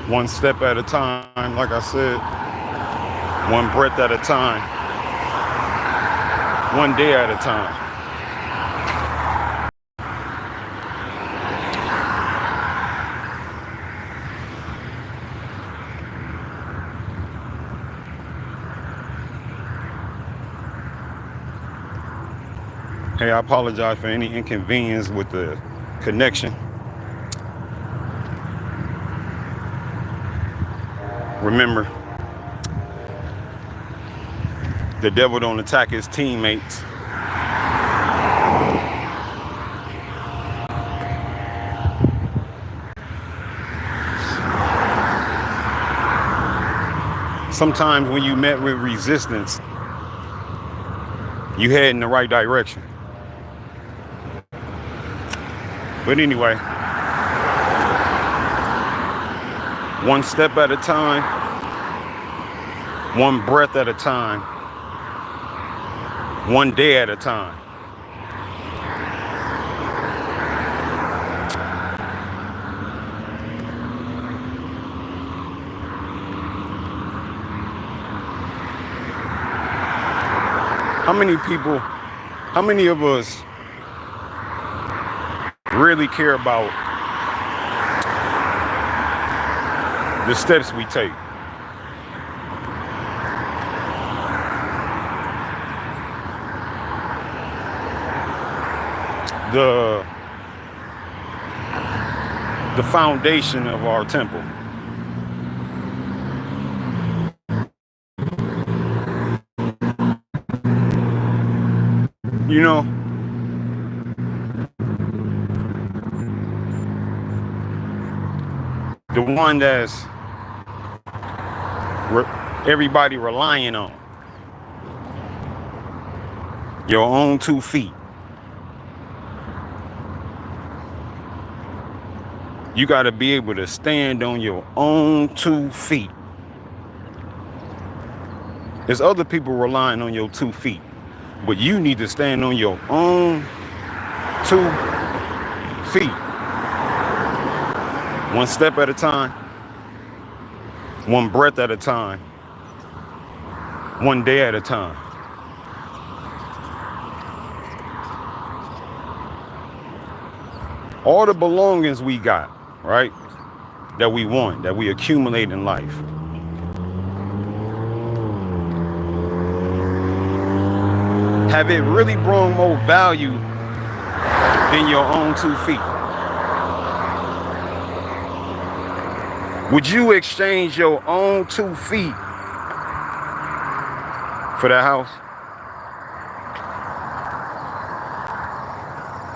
One step at a time, like I said, one breath at a time, one day at a time. Hey, I apologize for any inconvenience with the connection. Remember, the devil don't attack his teammates. Sometimes when you met with resistance, you head in the right direction. But anyway, one step at a time, one breath at a time, one day at a time. How many of us really care about the steps we take? The foundation of our temple. You know, the one that's everybody relying on. Your own 2 feet. You got to be able to stand on your own 2 feet. There's other people relying on your 2 feet, but you need to stand on your own 2 feet. One step at a time, one breath at a time, one day at a time. All the belongings we got, right, that we want, that we accumulate in life, have it really brought more value than your own 2 feet? Would you exchange your own 2 feet for that house?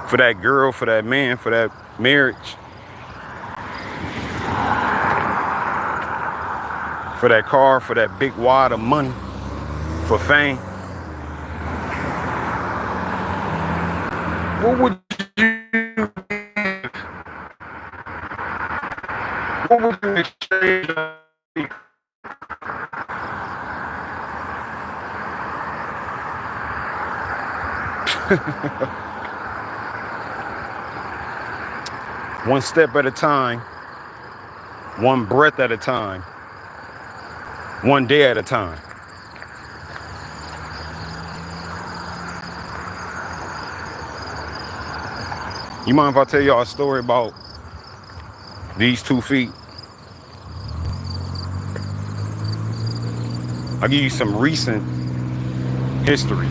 For that girl, for that man, for that marriage? For that car, for that big wad of money, for fame? What would you exchange? One step at a time, one breath at a time, one day at a time. You mind if I tell y'all a story about these 2 feet? I'll give you some recent history.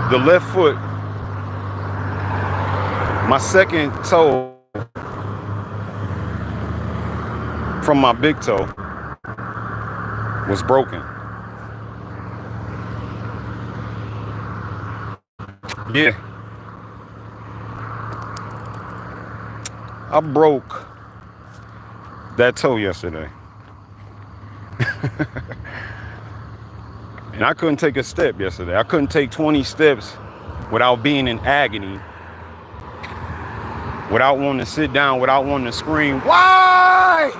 The left foot, my second toe from my big toe was broken. Yeah. I broke that toe yesterday. And I couldn't take a step yesterday. I couldn't take 20 steps without being in agony, without wanting to sit down, without wanting to scream, why?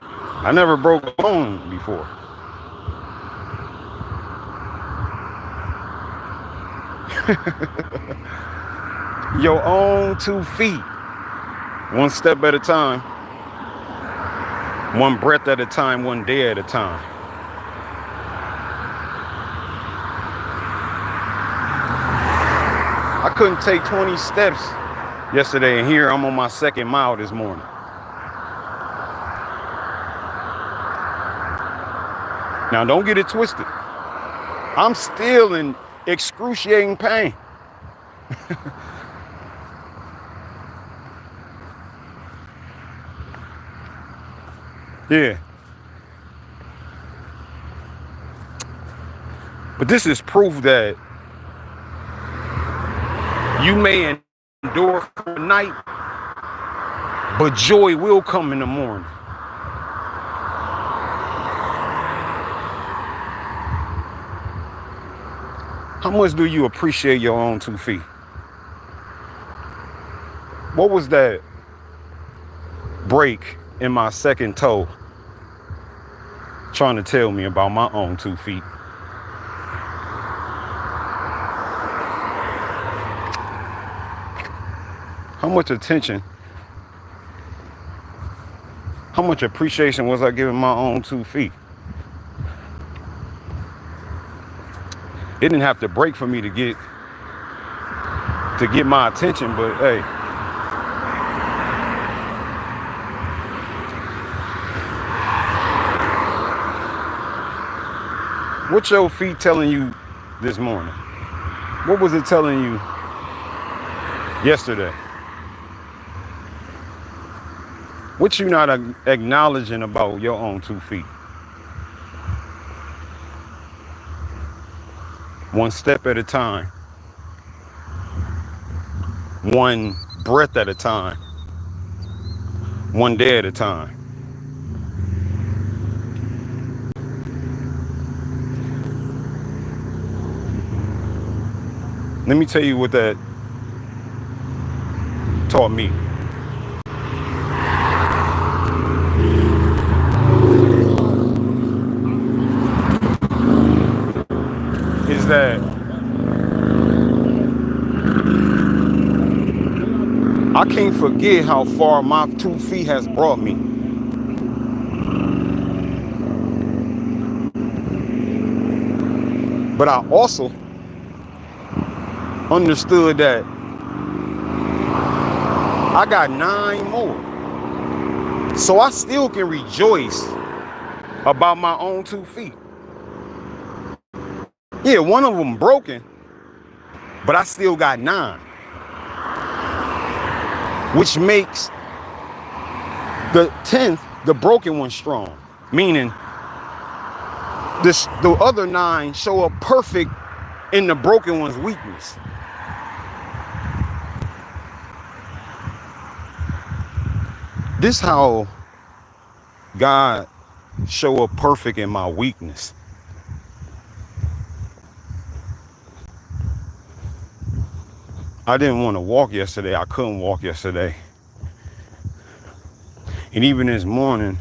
I never broke a bone before. Your own 2 feet. One step at a time. One breath at a time. One day at a time. I couldn't take 20 steps yesterday, and here I'm on my 2nd mile this morning. Now, don't get it twisted. I'm still in excruciating pain. Yeah. But this is proof that you may endure for the night, but joy will come in the morning. How much do you appreciate your own 2 feet? What was that break in my 2nd toe trying to tell me about my own 2 feet? How much attention, how much appreciation was I giving my own 2 feet? It didn't have to break for me to get my attention, but hey. What's your feet telling you this morning? What was it telling you yesterday? What you not acknowledging about your own 2 feet? One step at a time. One breath at a time. One day at a time. Let me tell you what that taught me. Is that I can't forget how far my 2 feet has brought me. But I also understood that I got 9 more. So I still can rejoice about my own 2 feet. Yeah, one of them broken, but I still got 9. Which makes the 10th, the broken one, strong. Meaning the other 9 show up perfect in the broken one's weakness. This how God show up perfect in my weakness. I didn't want to walk yesterday. I couldn't walk yesterday. And even this morning,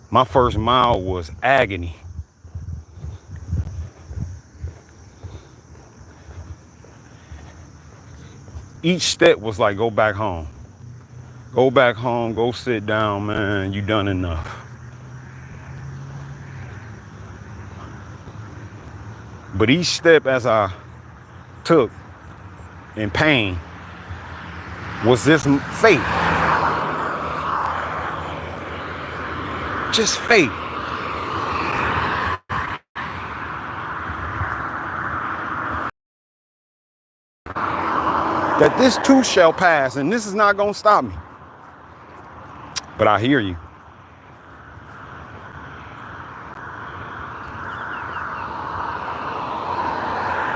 my 1st mile was agony. Each step was like, go back home. Go back home, go sit down, man. You done enough. But each step as I took in pain was this faith. Just faith. That this too shall pass, and this is not going to stop me. But I hear you.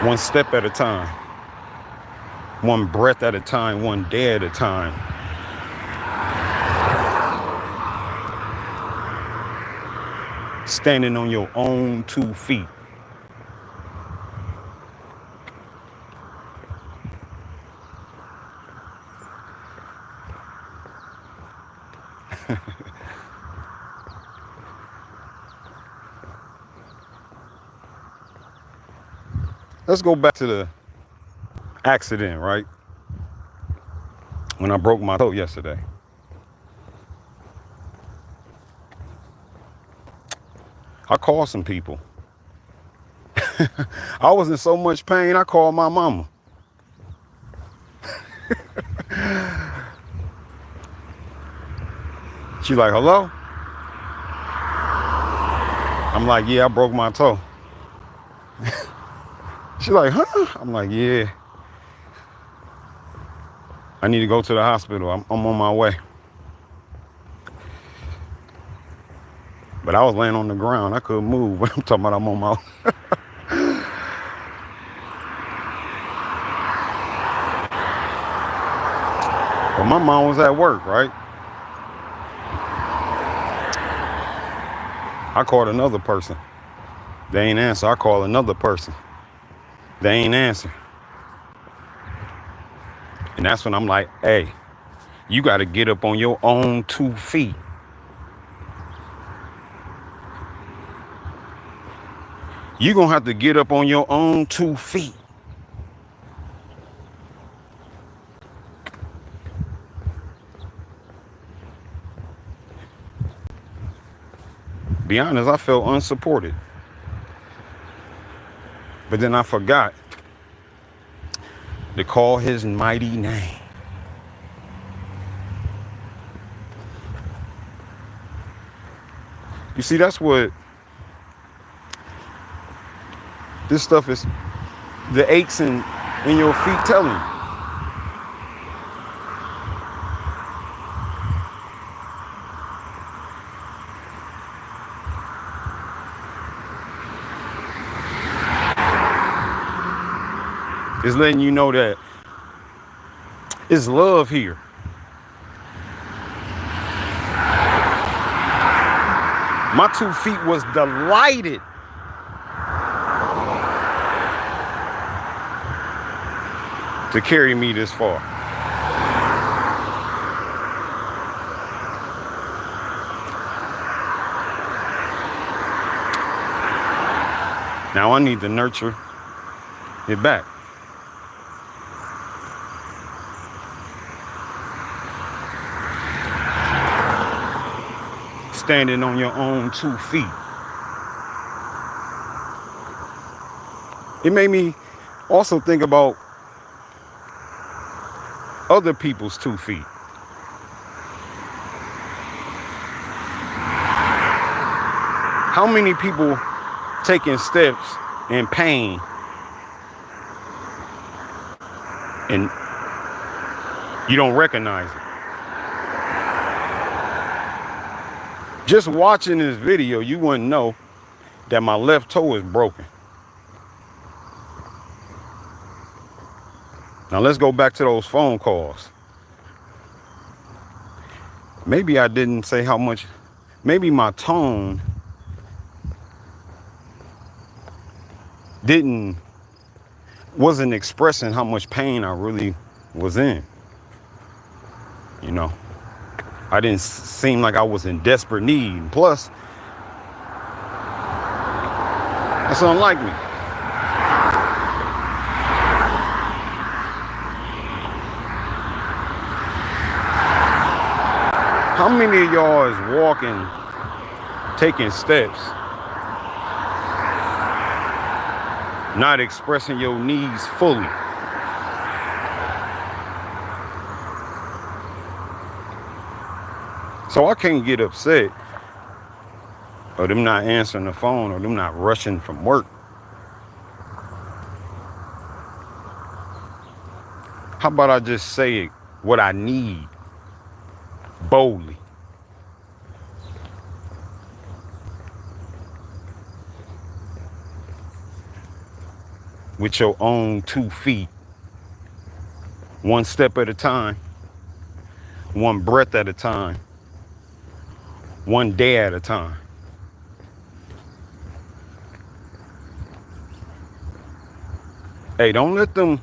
One step at a time. One breath at a time. One day at a time. Standing on your own 2 feet. let's go back to the accident, right? When I broke my toe yesterday. I called some people. I was in so much pain, I called my mama. She's like, hello? I'm like, yeah, I broke my toe. She's like, huh? I'm like, yeah. I need to go to the hospital. I'm on my way. But I was laying on the ground. I couldn't move. But I'm talking about I'm on my way. But my mom was at work, right? I called another person. They ain't answer. I called another person. They ain't answer. And that's when I'm like, hey, you got to get up on your own 2 feet. You're going to have to get up on your own 2 feet. Be honest, I felt unsupported. But then I forgot to call his mighty name. You see, that's what this stuff is, the aches in your feet telling you. It's letting you know that it's love here. My 2 feet was delighted to carry me this far. Now I need to nurture it back. Standing on your own 2 feet. It made me also think about other people's 2 feet. How many people taking steps in pain and you don't recognize it? Just watching this video, you wouldn't know that my left toe is broken. Now let's go back to those phone calls. Maybe I didn't say how much, maybe my tone wasn't expressing how much pain I really was in. You know, I didn't seem like I was in desperate need. Plus, that's unlike me. How many of y'all is walking, taking steps, not expressing your needs fully? So I can't get upset or them not answering the phone or them not rushing from work. How about I just say what I need boldly? With your own 2 feet, one step at a time, one breath at a time, one day at a time. Hey, don't let them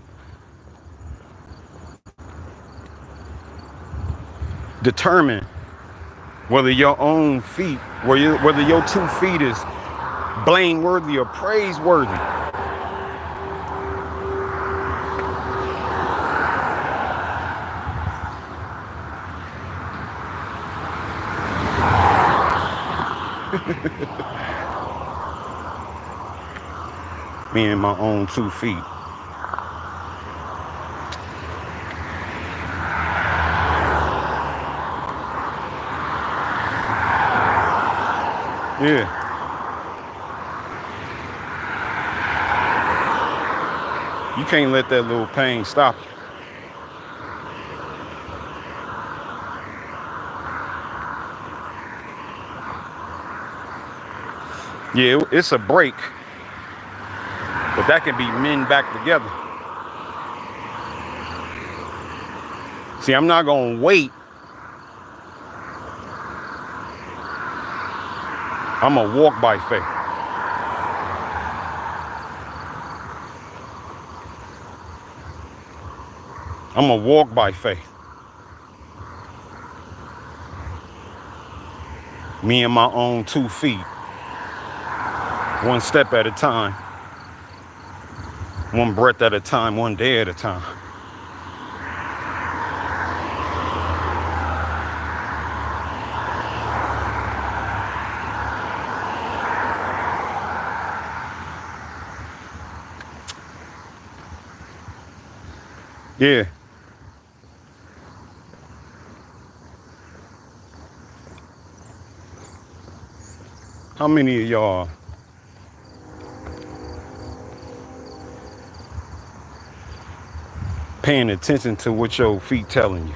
determine whether your own feet, whether your 2 feet is blameworthy or praiseworthy. Me and my own 2 feet. Yeah. You can't let that little pain stop you. Yeah, it's a break, but that can be mended back together. See, I'm not gonna wait. I'm gonna walk by faith. I'm gonna walk by faith. Me and my own 2 feet. One step at a time. One breath at a time, one day at a time. Yeah. How many of y'all paying attention to what your feet telling you?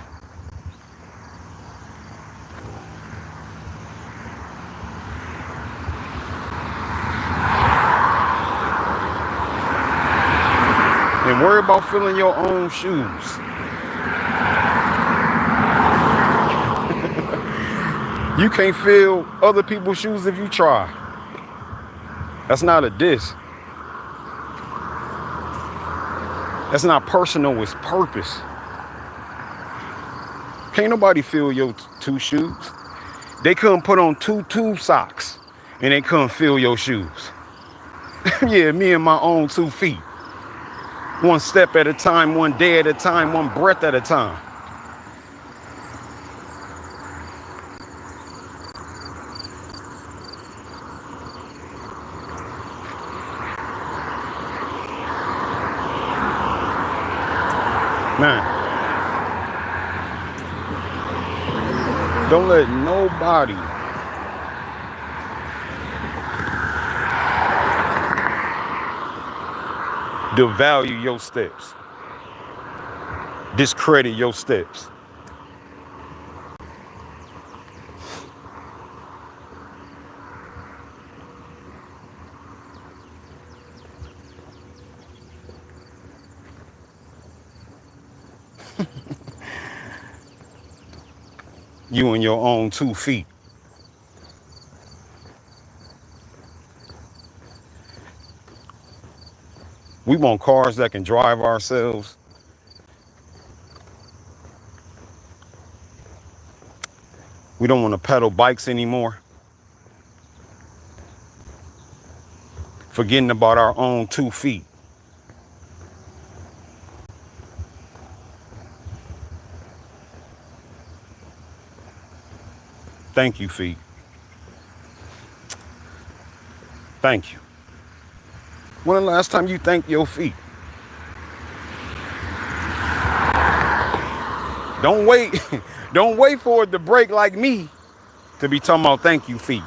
And worry about filling your own shoes. You can't fill other people's shoes if you try. That's not a diss. That's not personal, it's purpose. Can't nobody fill your 2 shoes. They couldn't put on 2 socks and they couldn't fill your shoes. Yeah, me and my own 2 feet. One step at a time, one day at a time, one breath at a time. Man, don't let nobody devalue your steps, discredit your steps. You and your own 2 feet. We want cars that can drive ourselves. We don't want to pedal bikes anymore. Forgetting about our own 2 feet. Thank you, feet. Thank you. When the last time you thanked your feet? Don't wait. Don't wait for it to break like me to be talking about thank you, feet.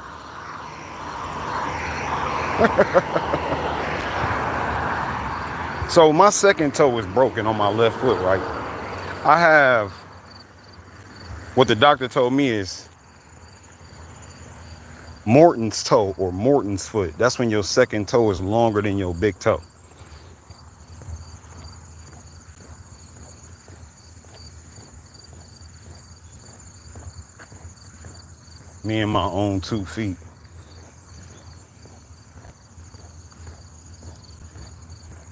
So my second toe is broken on my left foot, right? I have what the doctor told me is Morton's toe or Morton's foot. That's when your second toe is longer than your big toe. Me and my own 2 feet.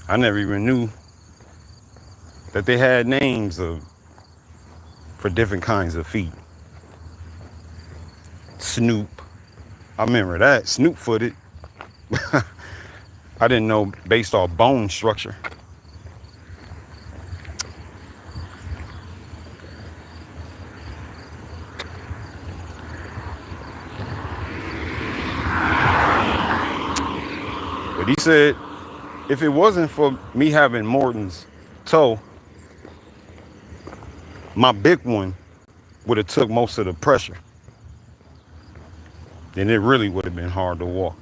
I never even knew that they had names for different kinds of feet. Snoop. I remember that. Snoop footed. I didn't know based off bone structure. But he said if it wasn't for me having Morton's toe, my big one would have took most of the pressure. Then it really would have been hard to walk.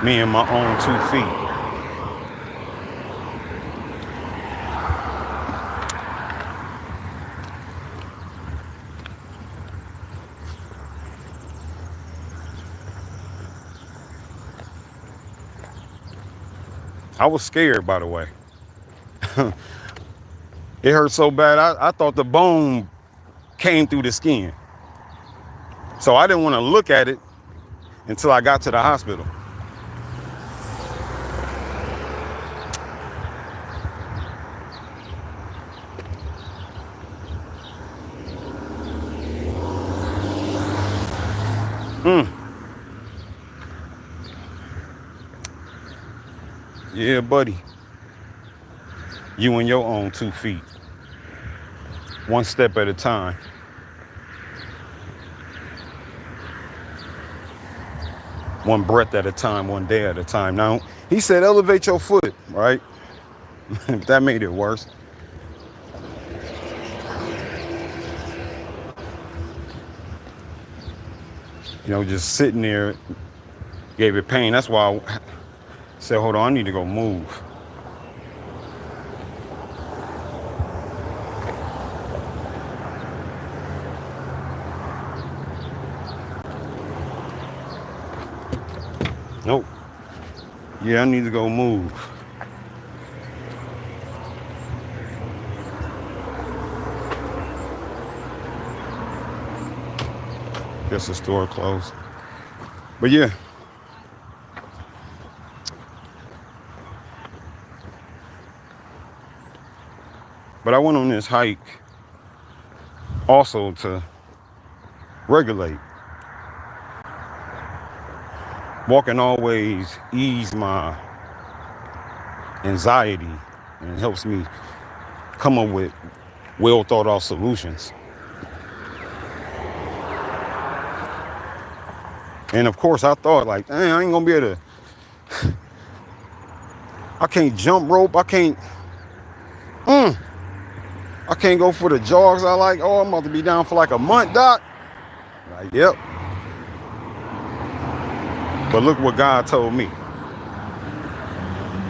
Me and my own 2 feet. I was scared, by the way. It hurt so bad, I thought the bone came through the skin. So I didn't want to look at it until I got to the hospital. Yeah, buddy. You and your own 2 feet. One step at a time. One breath at a time, one day at a time. Now, he said elevate your foot, right? That made it worse. You know, just sitting there gave it pain. That's why I said, hold on, I need to go move. Nope. Yeah, I need to go move. Guess the store closed. But yeah. But I went on this hike also to regulate. Walking always ease my anxiety and helps me come up with well thought out solutions. And of course I thought like, dang, I ain't gonna be able to, I can't jump rope, I can't go for the jogs I like. Oh, I'm about to be down for like a month, doc. Like, yep. But look what God told me.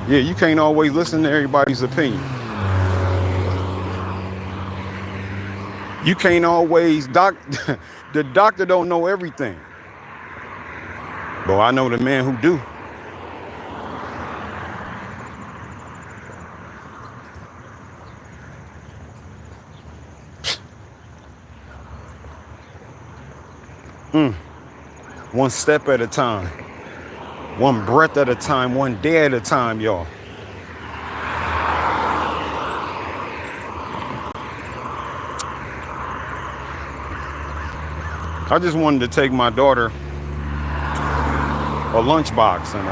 Yeah, you can't always listen to everybody's opinion. You can't always, the doctor don't know everything. But I know the man who do. One step at a time. One breath at a time. One day at a time, y'all. I just wanted to take my daughter a lunchbox and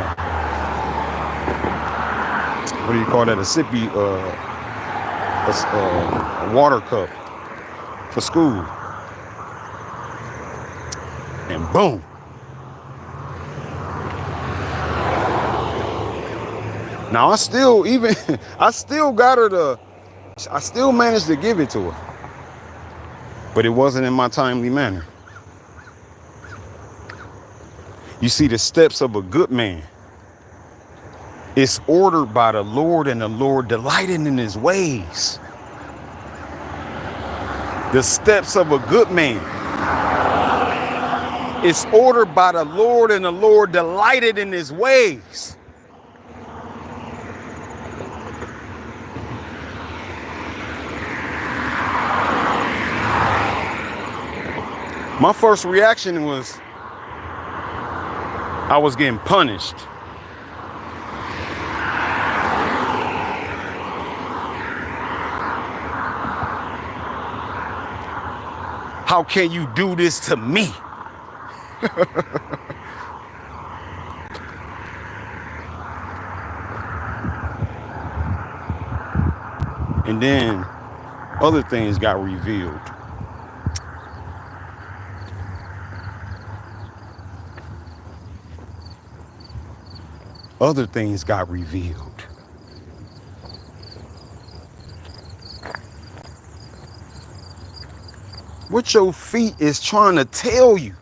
what do you call that? A sippy, a water cup for school. And boom. Now I still managed to give it to her. But it wasn't in my timely manner. You see, the steps of a good man is ordered by the Lord, and the Lord delighted in his ways. The steps of a good man is ordered by the Lord, and the Lord delighted in his ways. My first reaction was I was getting punished. How can you do this to me? And then other things got revealed. Other things got revealed. What your feet is trying to tell you.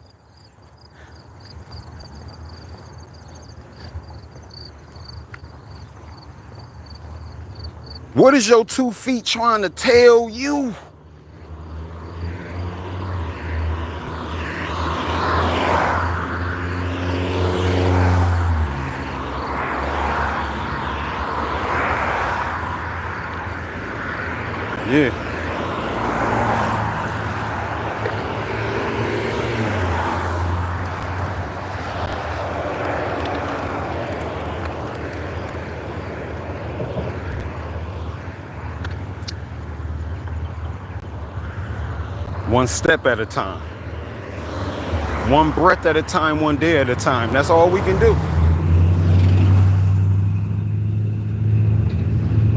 What is your 2 feet trying to tell you? Yeah. One step at a time. One breath at a time, one day at a time. That's all we can do.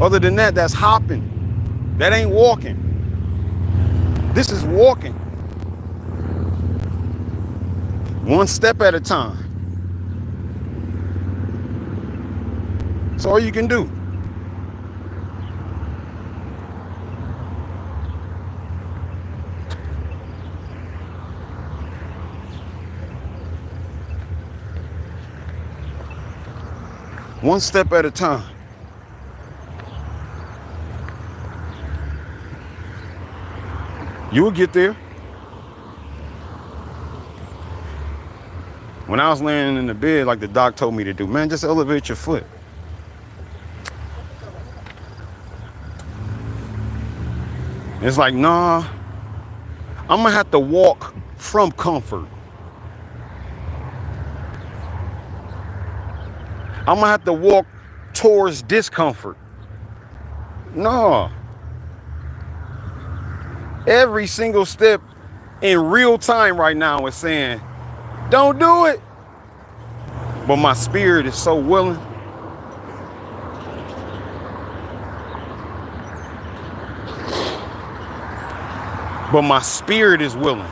Other than that, that's hopping. That ain't walking. This is walking. One step at a time. That's all you can do. One step at a time. You will get there. When I was laying in the bed, like the doc told me to do, man, just elevate your foot. It's like, nah, I'm gonna have to walk from comfort. I'm gonna have to walk towards discomfort. No. Every single step in real time right now is saying, don't do it. But my spirit is so willing. But my spirit is willing.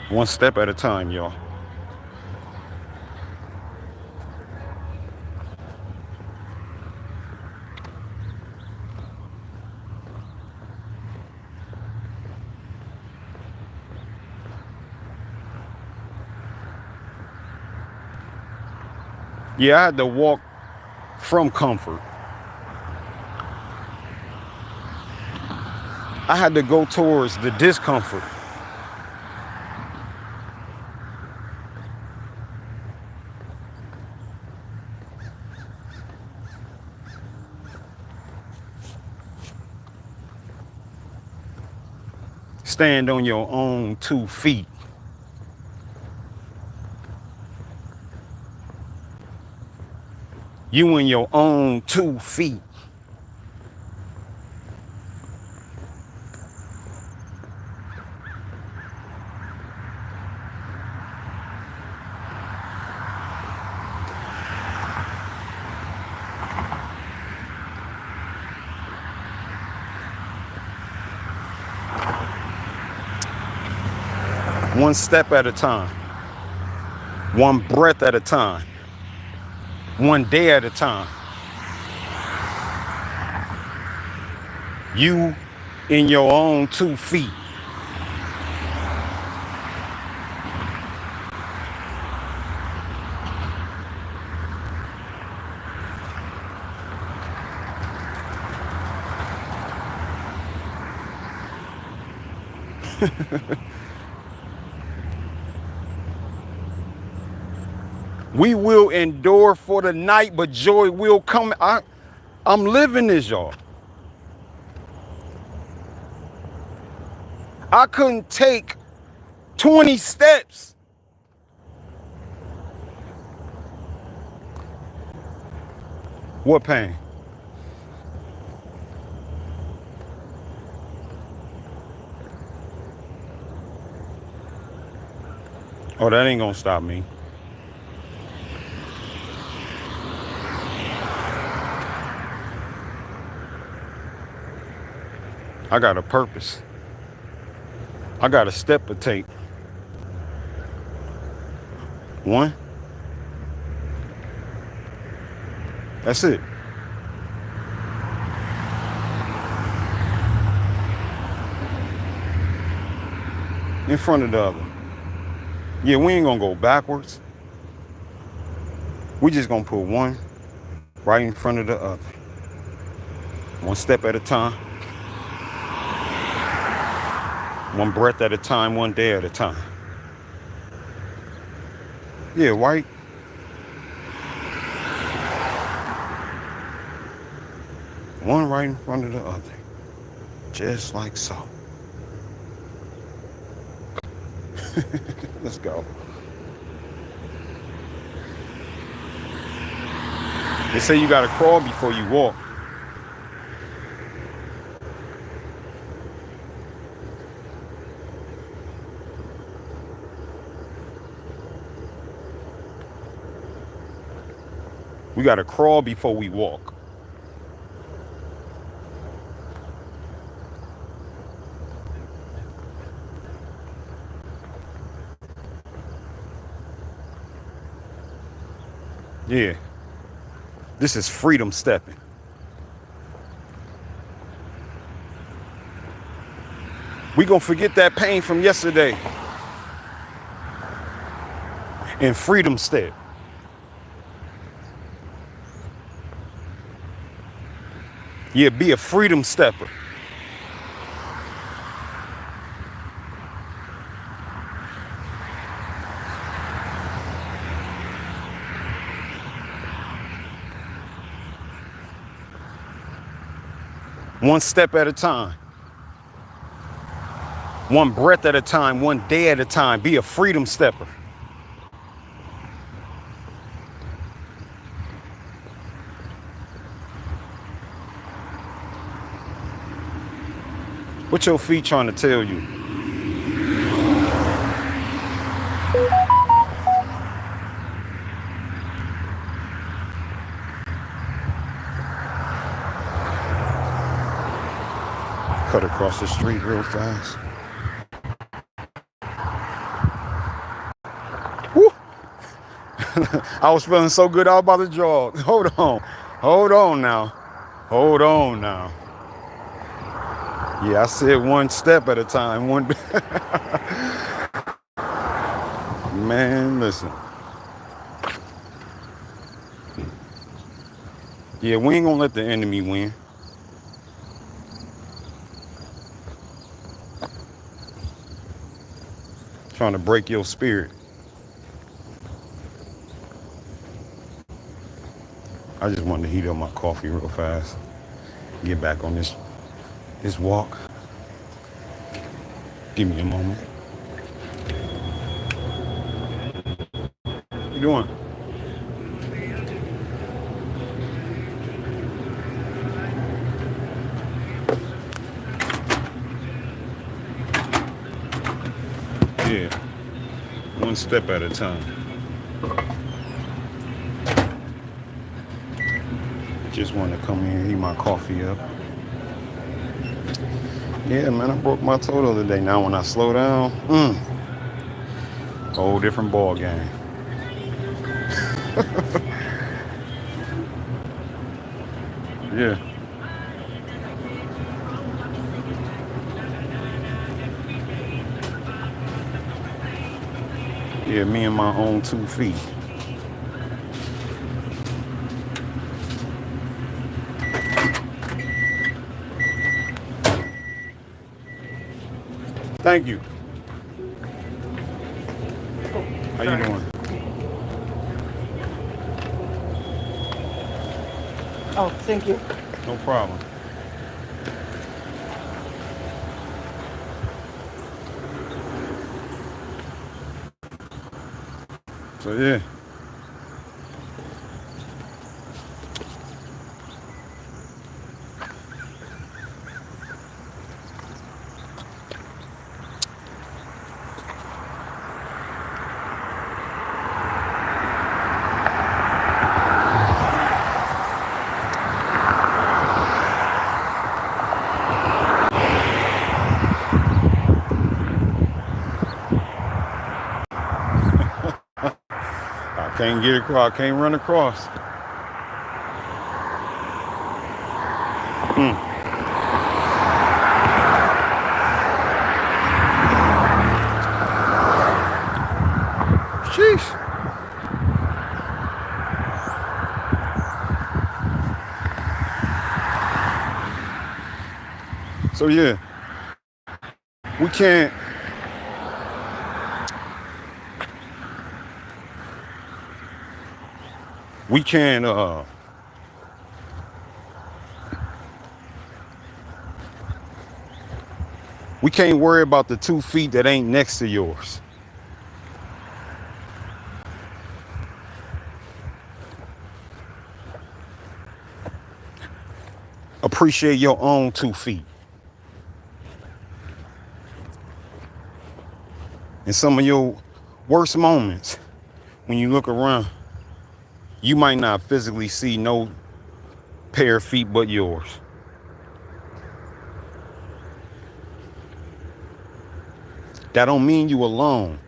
One step at a time, y'all. Yeah, I had to walk from comfort. I had to go towards the discomfort. Stand on your own 2 feet. You in your own 2 feet. One step at a time. One breath at a time. One day at a time. You in your own 2 feet. We will endure for the night, but joy will come. I'm living this, y'all. I couldn't take 20 steps. What pain? Oh, that ain't gonna stop me. I got a purpose. I got a step to take. One. That's it. In front of the other. Yeah, we ain't gonna go backwards. We just gonna put one right in front of the other. One step at a time. One breath at a time, one day at a time. Yeah, white. One right in front of the other. Just like so. Let's go. They say you gotta crawl before you walk. We gotta crawl before we walk. Yeah. This is freedom stepping. We gonna forget that pain from yesterday and freedom step. Yeah, be a freedom stepper. One step at a time. One breath at a time, one day at a time. Be a freedom stepper. What your feet trying to tell you? Cut across the street real fast. Woo. I was feeling so good, I was about to jog. Hold on. Hold on now. Hold on now. Yeah, I said one step at a time. One. Man, listen. Yeah, we ain't gonna let the enemy win. Trying to break your spirit. I just wanted to heat up my coffee real fast. Get back on this walk. Give me a moment. What you doing? Yeah. One step at a time. Just wanted to come here and heat my coffee up. Yeah, man, I broke my toe the other day. Now when I slow down, whole different ball game. Yeah. Yeah, me and my own 2 feet. Thank you. How you doing? Oh, thank you. No problem. So yeah. Can't get across. Can't run across. Sheesh. So yeah, we can't. We can't. We can't worry about the 2 feet that ain't next to yours. Appreciate your own 2 feet. In some of your worst moments, when you look around, you might not physically see no pair of feet but yours. That don't mean you alone.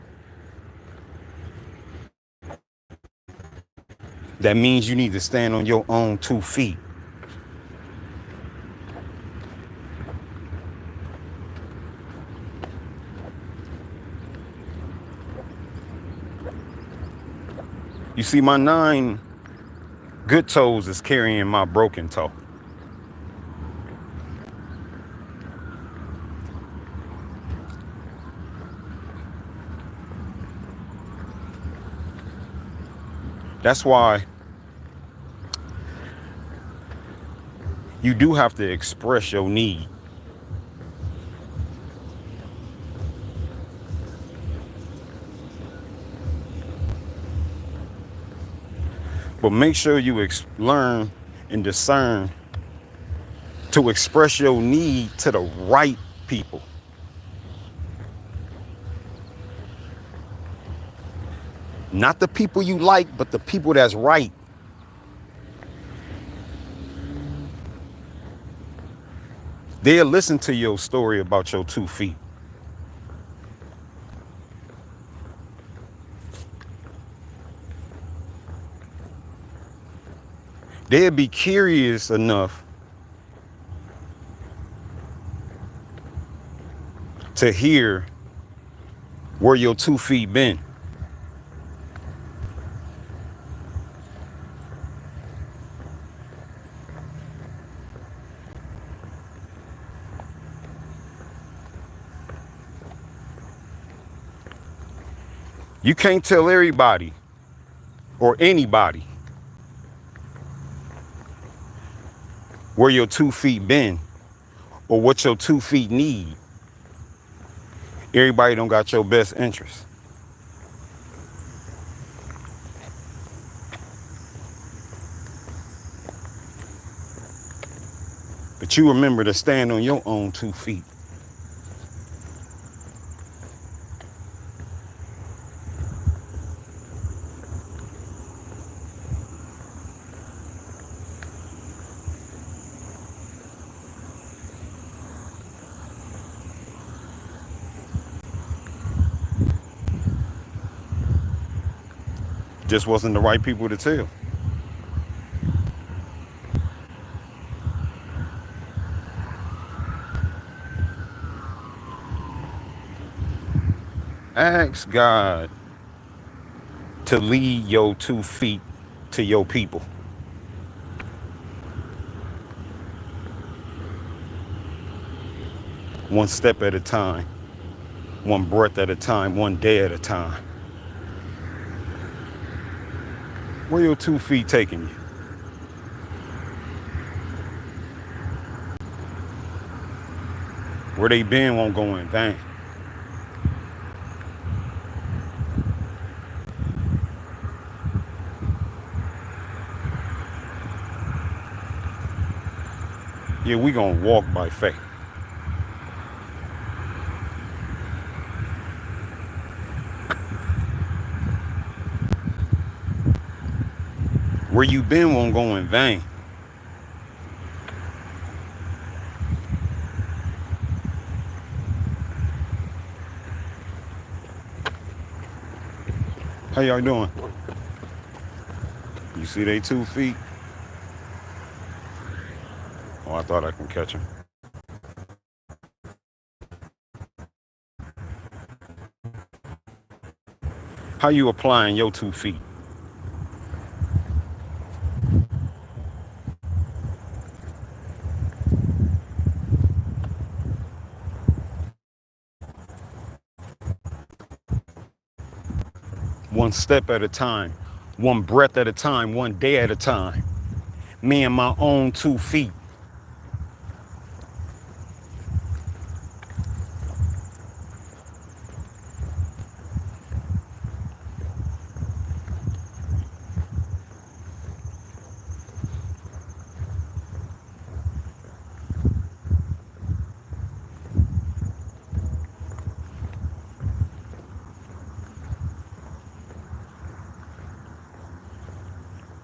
That means you need to stand on your own 2 feet. You see, my 9 good toes is carrying my broken toe. That's why you do have to express your need. But make sure you learn and discern to express your need to the right people. Not the people you like, but the people that's right. They'll listen to your story about your 2 feet. They'll be curious enough to hear where your 2 feet been. You can't tell everybody or anybody where your 2 feet been or what your 2 feet need. Everybody don't got your best interest. But you remember to stand on your own 2 feet. Just wasn't the right people to tell. Ask God to lead your 2 feet to your people. One step at a time, one breath at a time, one day at a time. Where your 2 feet taking you? Where they been won't go in vain. Yeah, we gonna walk by faith. Where you been won't go in vain. How y'all doing? You see they 2 feet? Oh, I thought I can catch them. How you applying your 2 feet? One step at a time, one breath at a time, one day at a time. Me and my own 2 feet.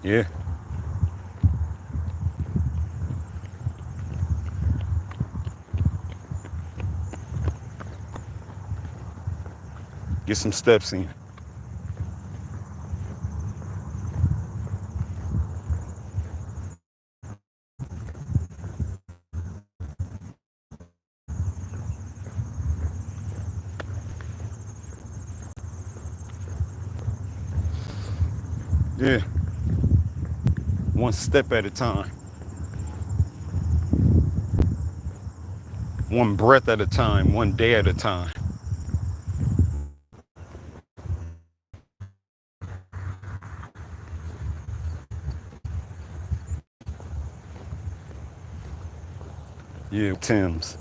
Yeah. Get some steps in. Yeah. One step at a time. One breath at a time, one day at a time. Yeah, Tim's.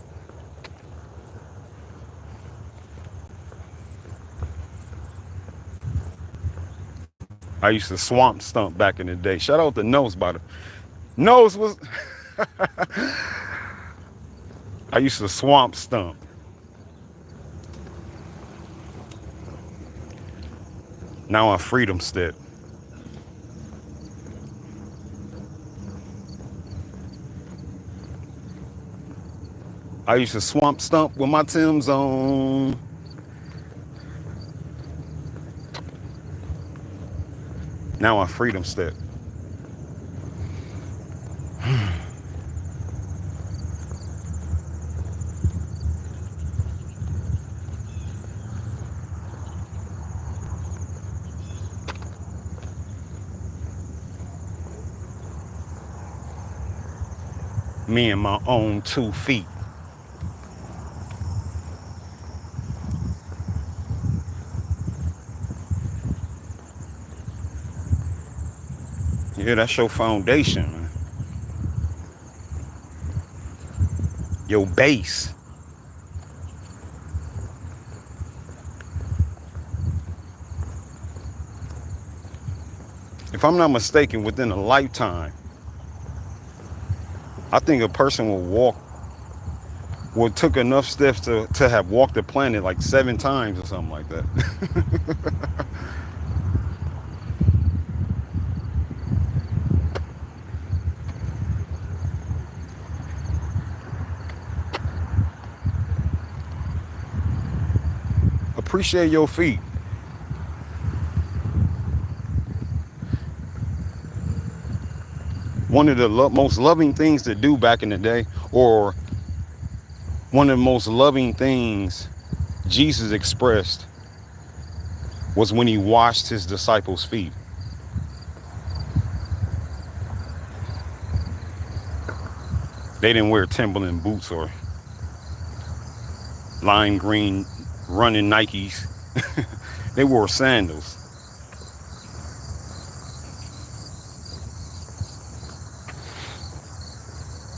I used to swamp stump back in the day. Shout out to Nose by the Nose was I used to swamp stump. Now I freedom step. I used to swamp stump with my Tim's on. Now I freedom step. Me and my own 2 feet. Yeah, that's your foundation, man. Your base. If I'm not mistaken, within a lifetime, I think a person will took enough steps to have walked the planet like 7 times or something like that. Appreciate your feet. One of the most loving things to do back in the day, or one of the most loving things Jesus expressed, was when he washed his disciples' feet. They didn't wear Timberland boots or lime green running Nikes. They wore sandals.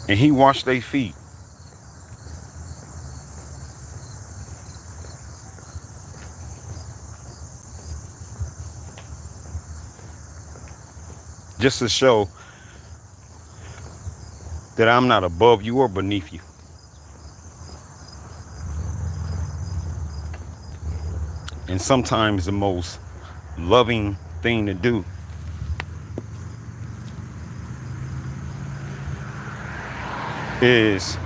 And he washed their feet. Just to show that I'm not above you or beneath you. And sometimes the most loving thing to do is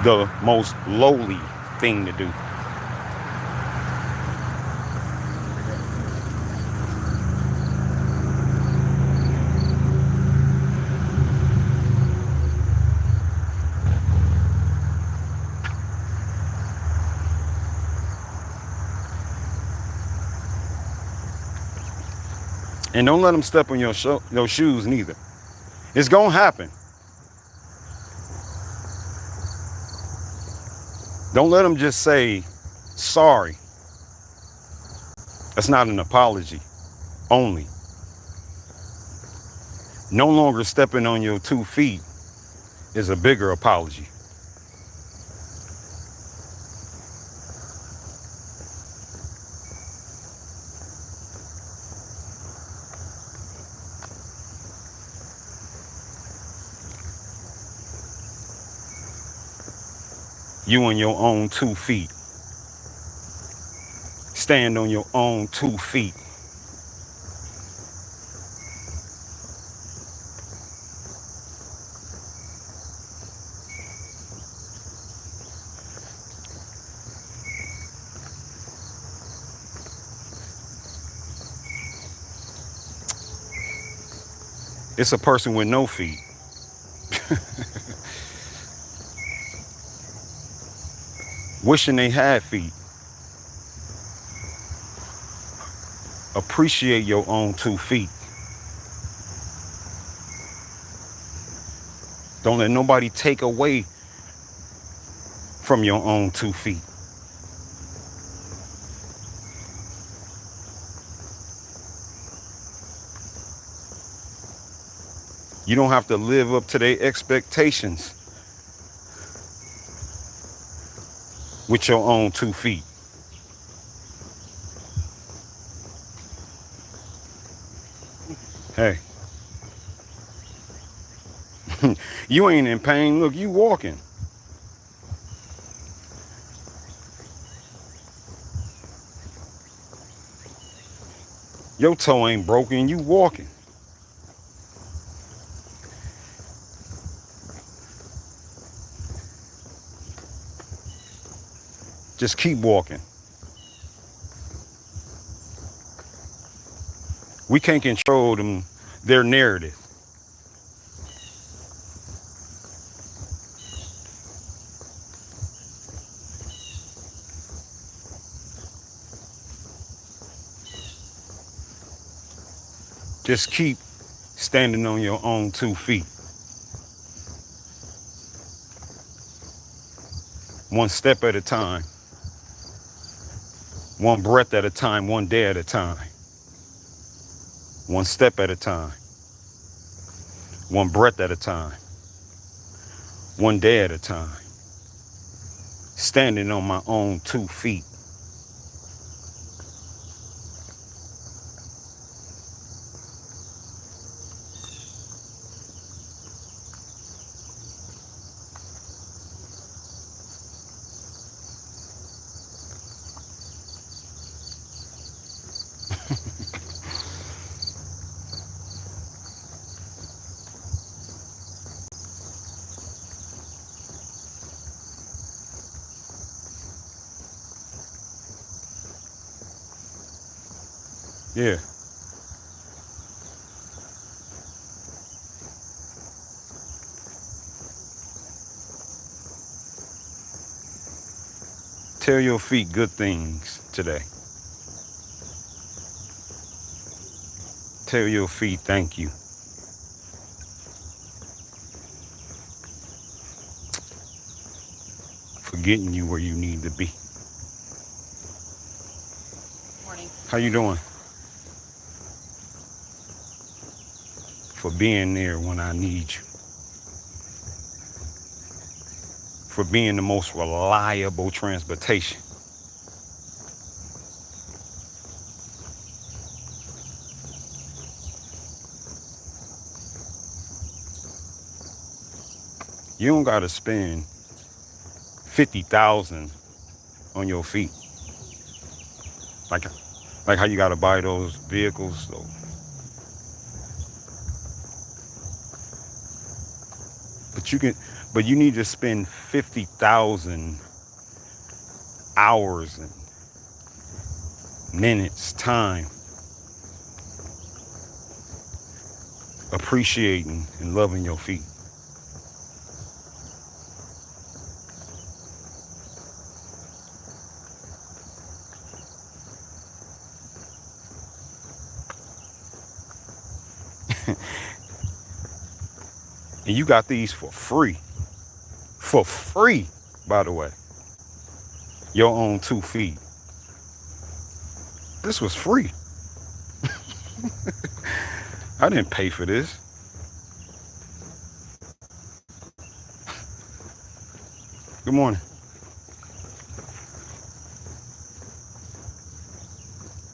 the most lowly thing to do. And don't let them step on your shoes neither. It's gonna happen. Don't let them just say sorry. That's not an apology only. No longer stepping on your 2 feet is a bigger apology. You on your own 2 feet. Stand on your own 2 feet. It's a person with no feet. Wishing they had feet. Appreciate your own 2 feet. Don't let nobody take away from your own 2 feet. You don't have to live up to their expectations with your own 2 feet. Hey, you ain't in pain. Look, you walking. Your toe ain't broken. You walking. Just keep walking. We can't control them, their narrative. Just keep standing on your own 2 feet. One step at a time. One breath at a time, one day at a time. One step at a time. One breath at a time. One day at a time. Standing on my own 2 feet. Yeah. Tell your feet good things today. Tell your feet thank you. For getting you where you need to be. Morning. How you doing? For being there when I need you. For being the most reliable transportation. You don't gotta spend 50,000 on your feet. Like how you gotta buy those vehicles. So. But you need to spend 50,000 hours and minutes, time, appreciating and loving your feet. And you got these for free. For free, by the way. Your own 2 feet. This was free. I didn't pay for this. Good morning.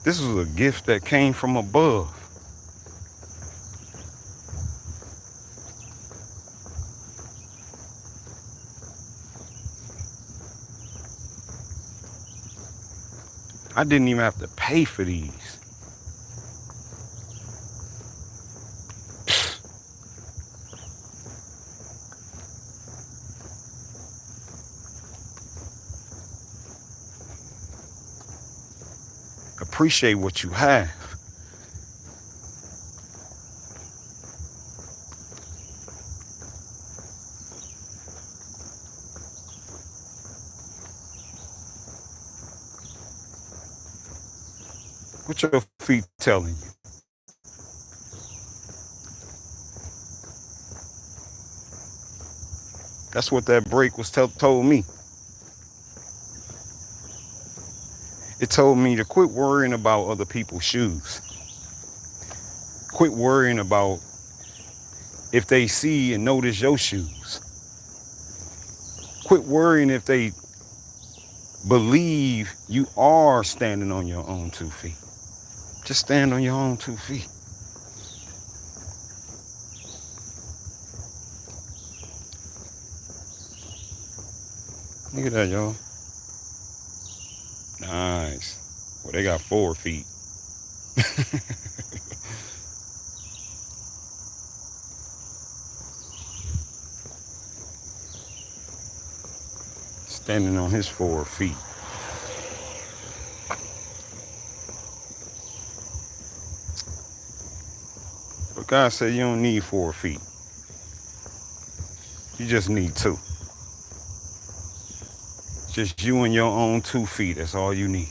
This was a gift that came from above. I didn't even have to pay for these. Appreciate what you have. What your feet telling you? That's what that break was told me. It told me to quit worrying about other people's shoes. Quit worrying about if they see and notice your shoes. Quit worrying if they believe you are standing on your own 2 feet. Just stand on your own 2 feet. Look at that, y'all. Nice. Well, they got 4 feet. Standing on his 4 feet. But God said you don't need 4 feet. You just need 2. Just you and your own 2 feet. That's all you need.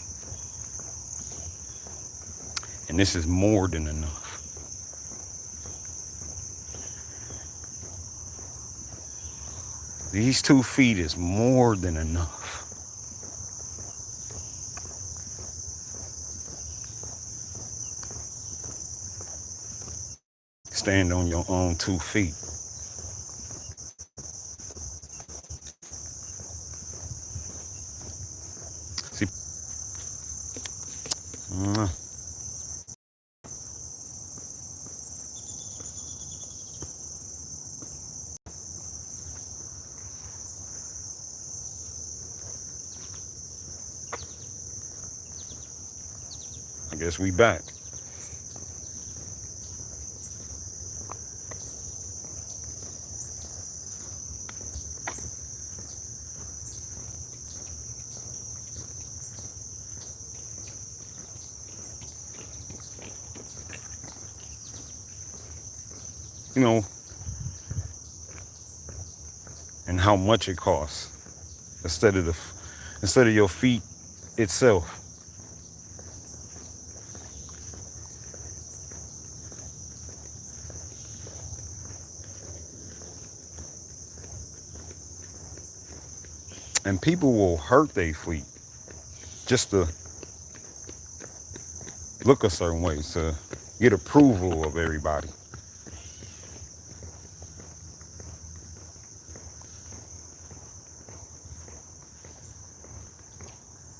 And this is more than enough. These 2 feet is more than enough. Stand on your own 2 feet. See, I guess we back. You know, and how much it costs instead of your feet itself. And people will hurt their feet just to look a certain way, to get approval of everybody.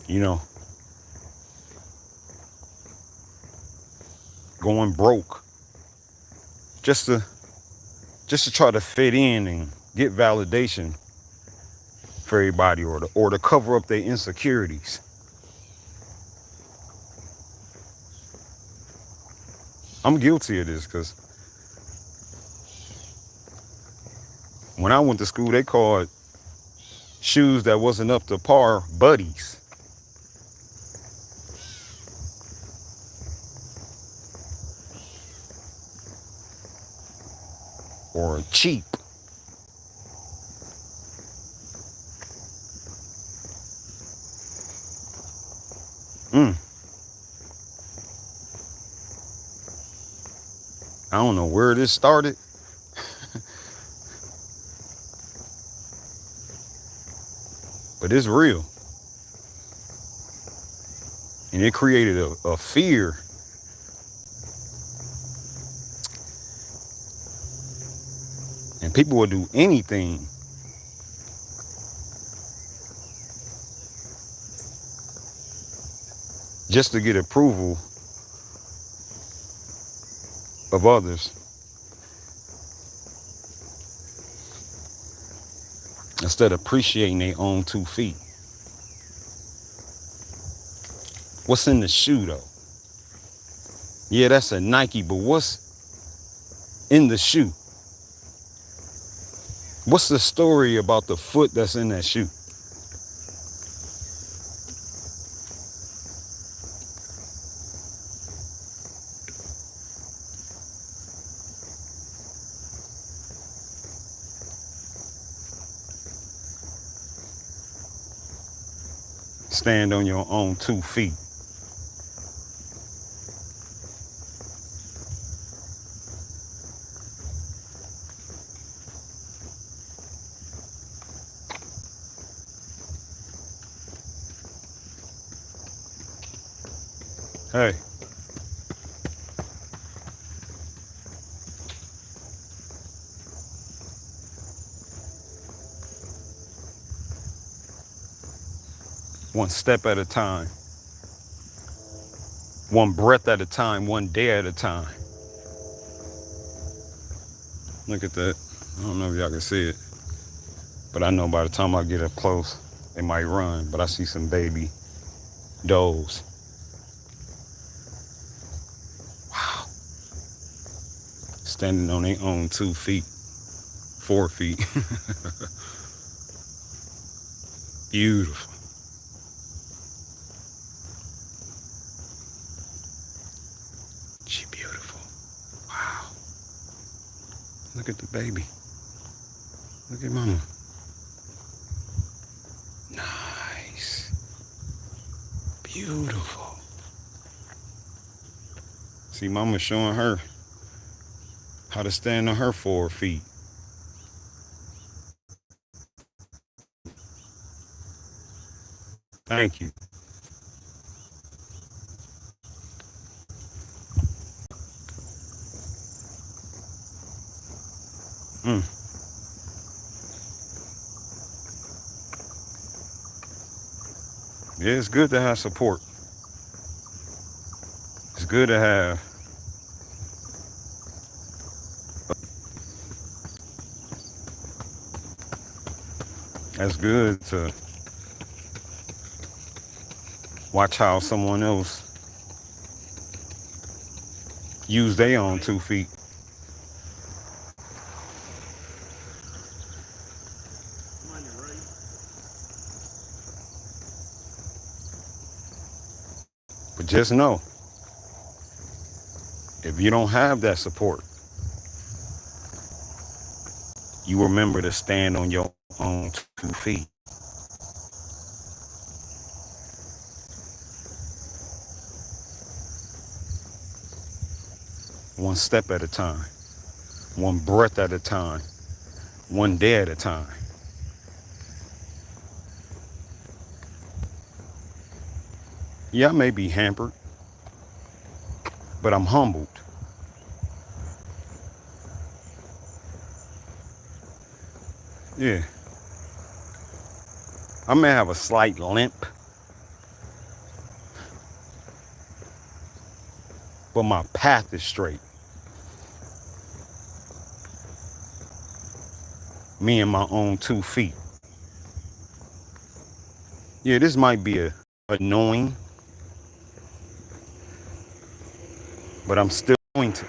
You know, going broke just to try to fit in and get validation for everybody, or to cover up their insecurities. I'm guilty of this because when I went to school, they called shoes that wasn't up to par buddies. Or cheap. I don't know where this started, But it's real. And it created a fear. And people will do anything just to get approval of others instead of appreciating their own 2 feet. What's in the shoe though? Yeah, that's a Nike, but what's in the shoe? What's the story about the foot that's in that shoe? Stand on your own 2 feet. Hey. One step at a time. One breath at a time. One day at a time. Look at that. I don't know if y'all can see it. But I know by the time I get up close, they might run. But I see some baby does. Wow. Standing on their own 2 feet. 4 feet. Beautiful. She beautiful. Wow. Look at the baby. Look at mama. Nice. Beautiful. See, mama showing her how to stand on her 4 feet. Thank you. Yeah, it's good to have support. It's good to have that's good to watch how someone else use their own 2 feet. But just know, if you don't have that support, you remember to stand on your own 2 feet. One step at a time, one breath at a time, one day at a time. Yeah, I may be hampered, but I'm humbled. Yeah. I may have a slight limp, but my path is straight. Me and my own 2 feet. Yeah, this might be annoying, but I'm still anointed.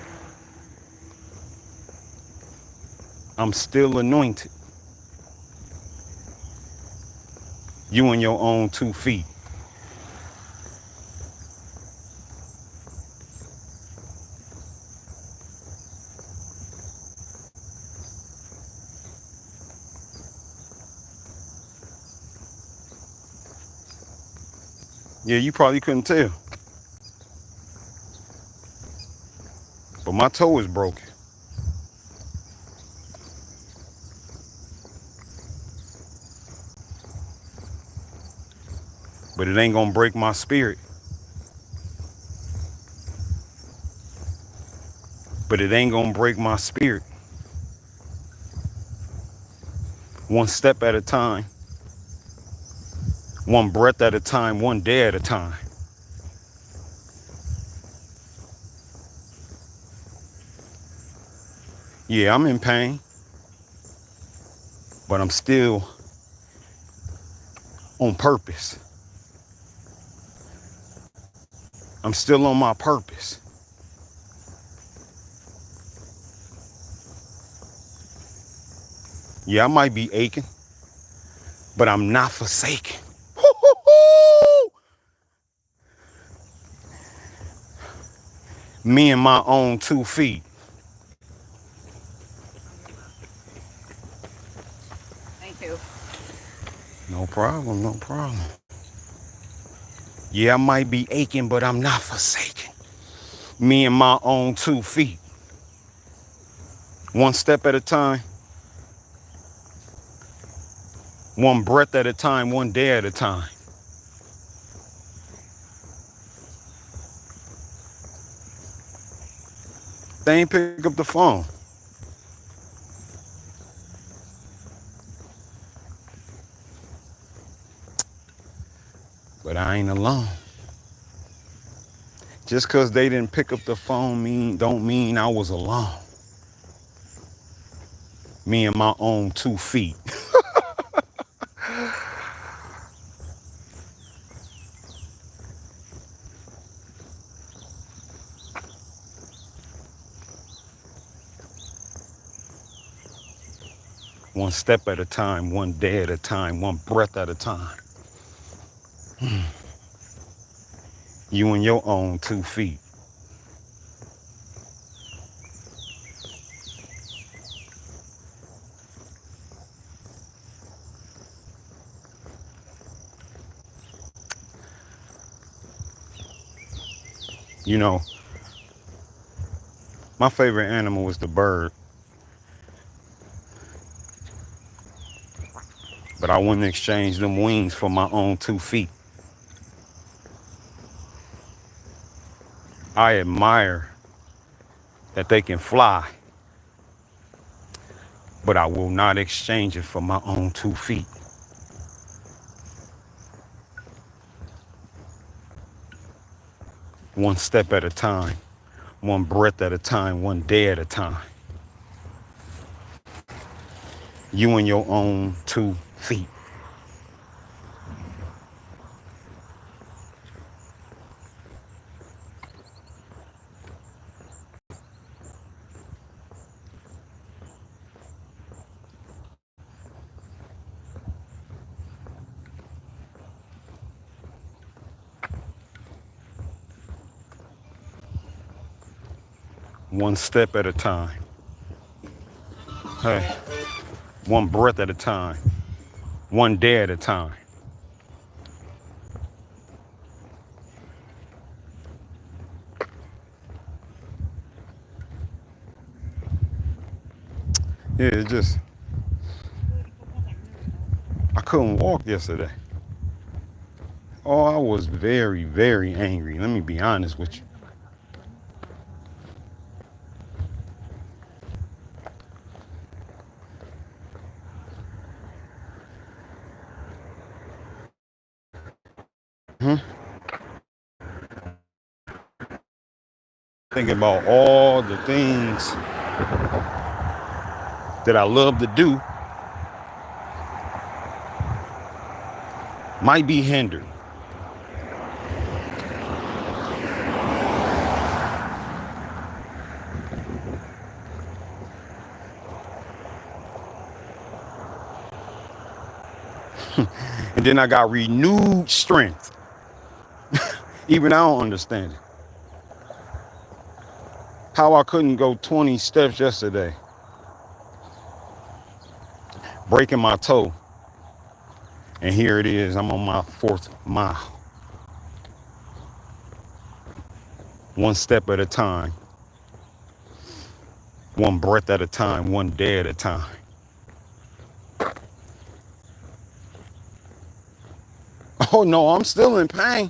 I'm still anointed. You and your own 2 feet. Yeah, you probably couldn't tell, but my toe is broken. but it ain't gonna break my spirit. But it ain't gonna break my spirit. One step at a time, one breath at a time, one day at a time. Yeah, I'm in pain, but I'm still on purpose. I'm still on my purpose. Yeah, I might be aching, but I'm not forsaken. Me and my own 2 feet. Thank you. No problem, no problem. Yeah, I might be aching, but I'm not forsaken. Me and my own 2 feet. One step at a time, one breath at a time, one day at a time. They ain't pick up the phone. But I ain't alone. Just cause they didn't pick up the phone don't mean I was alone. Me and my own 2 feet. One step at a time, one day at a time, one breath at a time. You and your own 2 feet. You know, my favorite animal was the bird, but I wouldn't exchange them wings for my own 2 feet. I admire that they can fly, but I will not exchange it for my own 2 feet. One step at a time, one breath at a time, one day at a time. You and your own 2 feet. One step at a time. Hey, one breath at a time, one day at a time. Yeah, it just, I couldn't walk yesterday. Oh, I was very, very angry. Let me be honest with you. Thinking about all the things that I love to do might be hindered. And then I got renewed strength. Even I don't understand it. How I couldn't go 20 steps yesterday, breaking my toe. And here it is, I'm on my 4th mile. One step at a time, one breath at a time, one day at a time. Oh no, I'm still in pain.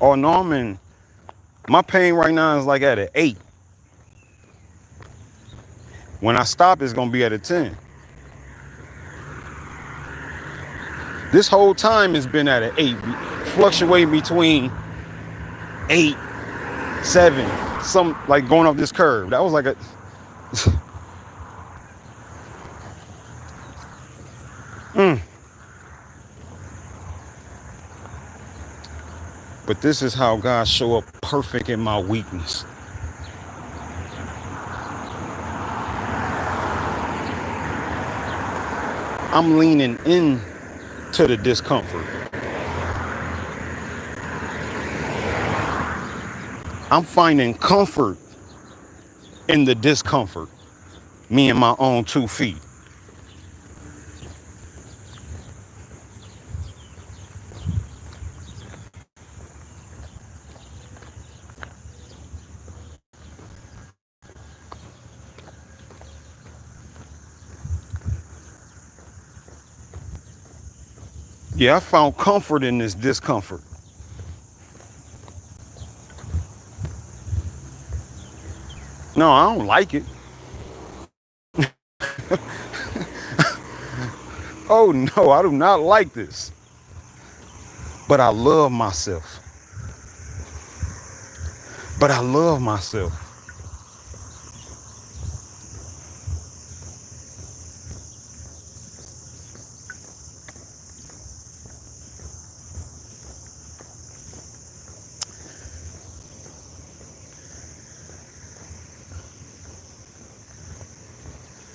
Oh no, my pain right now is like at an 8. When I stop, it's gonna be at a 10. This whole time has been at an 8, fluctuating between 8, 7, some like going up this curve. That was like a but this is how God show up perfect in my weakness. I'm leaning in to the discomfort. I'm finding comfort in the discomfort. Me and my own 2 feet. Yeah, I found comfort in this discomfort. No, I don't like it. Oh no, I do not like this. But I love myself. But I love myself.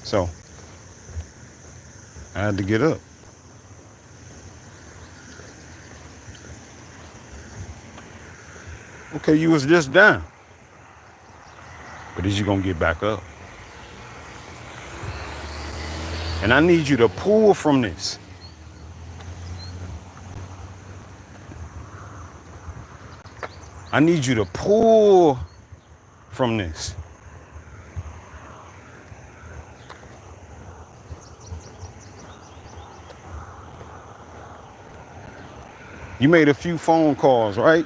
So I had to get up. Okay, you was just down. But is you gonna get back up? And I need you to pull from this. I need you to pull from this. You made a few phone calls, right?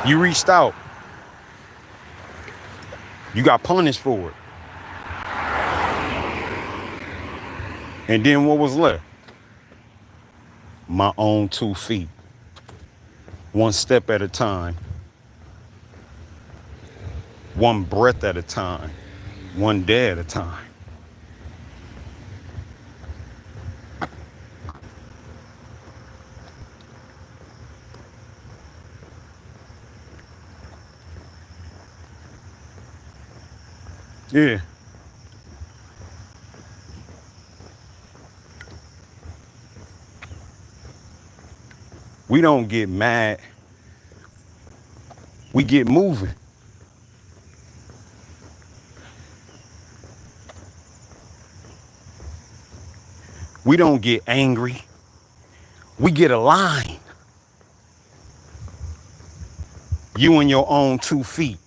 You reached out. You got punished for it. And then what was left? My own 2 feet. One step at a time. One breath at a time. One day at a time. Yeah. We don't get mad. We get moving. We don't get angry. We get aligned. You and your own 2 feet.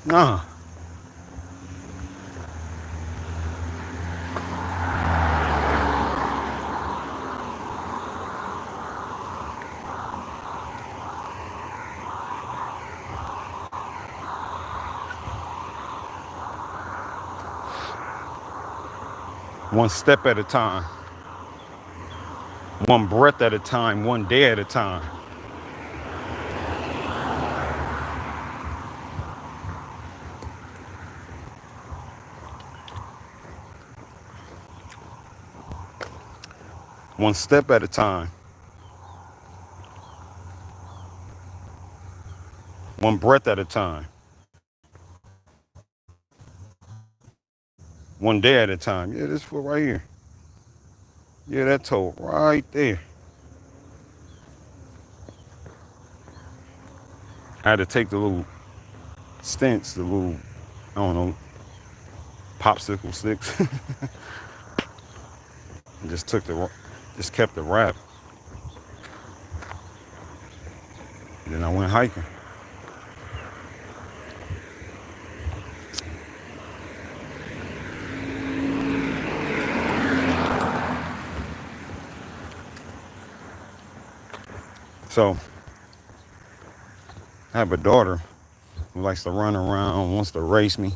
Nah. One step at a time. One breath at a time. One day at a time. One step at a time. One breath at a time. One day at a time. Yeah, this foot right here. Yeah, that toe right there. I had to take the little stints, the little, I don't know, popsicle sticks, and just kept the wrap. And then I went hiking. So I have a daughter who likes to run around, wants to race me.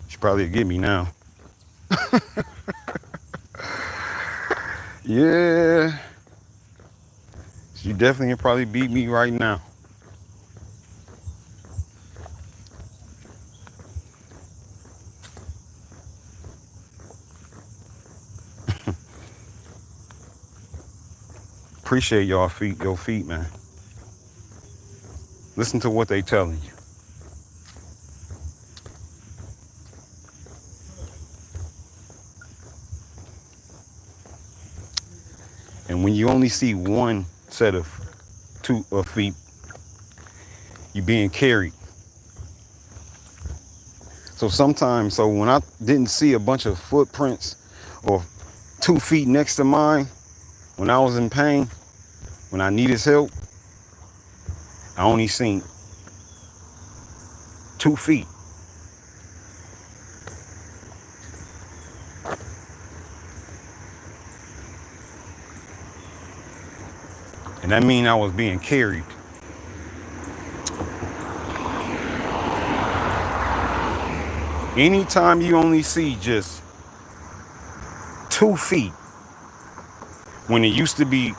She probably get me now. Yeah, she definitely can probably beat me right now. Appreciate your feet, man. Listen to what they telling you. And when you only see one set of feet, you being carried. So when I didn't see a bunch of footprints or 2 feet next to mine, when I was in pain, when I needed help, I only seen 2 feet. And that means I was being carried. Anytime you only see just 2 feet, when it used to be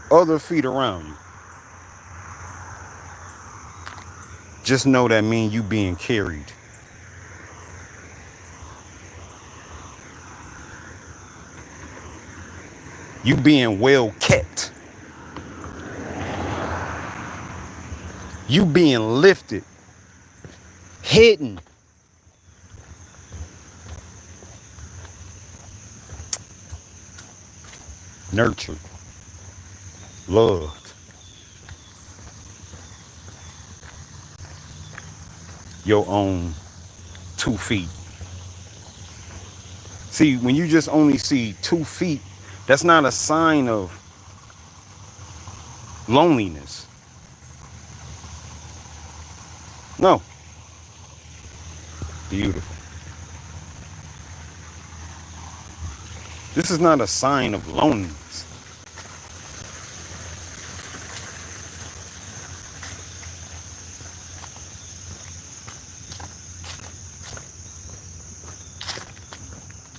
other feet around you, just know that means you being carried. You being well kept. You being lifted, hidden. Nurtured, loved. Your own 2 feet. See, when you just only see 2 feet, that's not a sign of loneliness. No. Beautiful. This is not a sign of loneliness.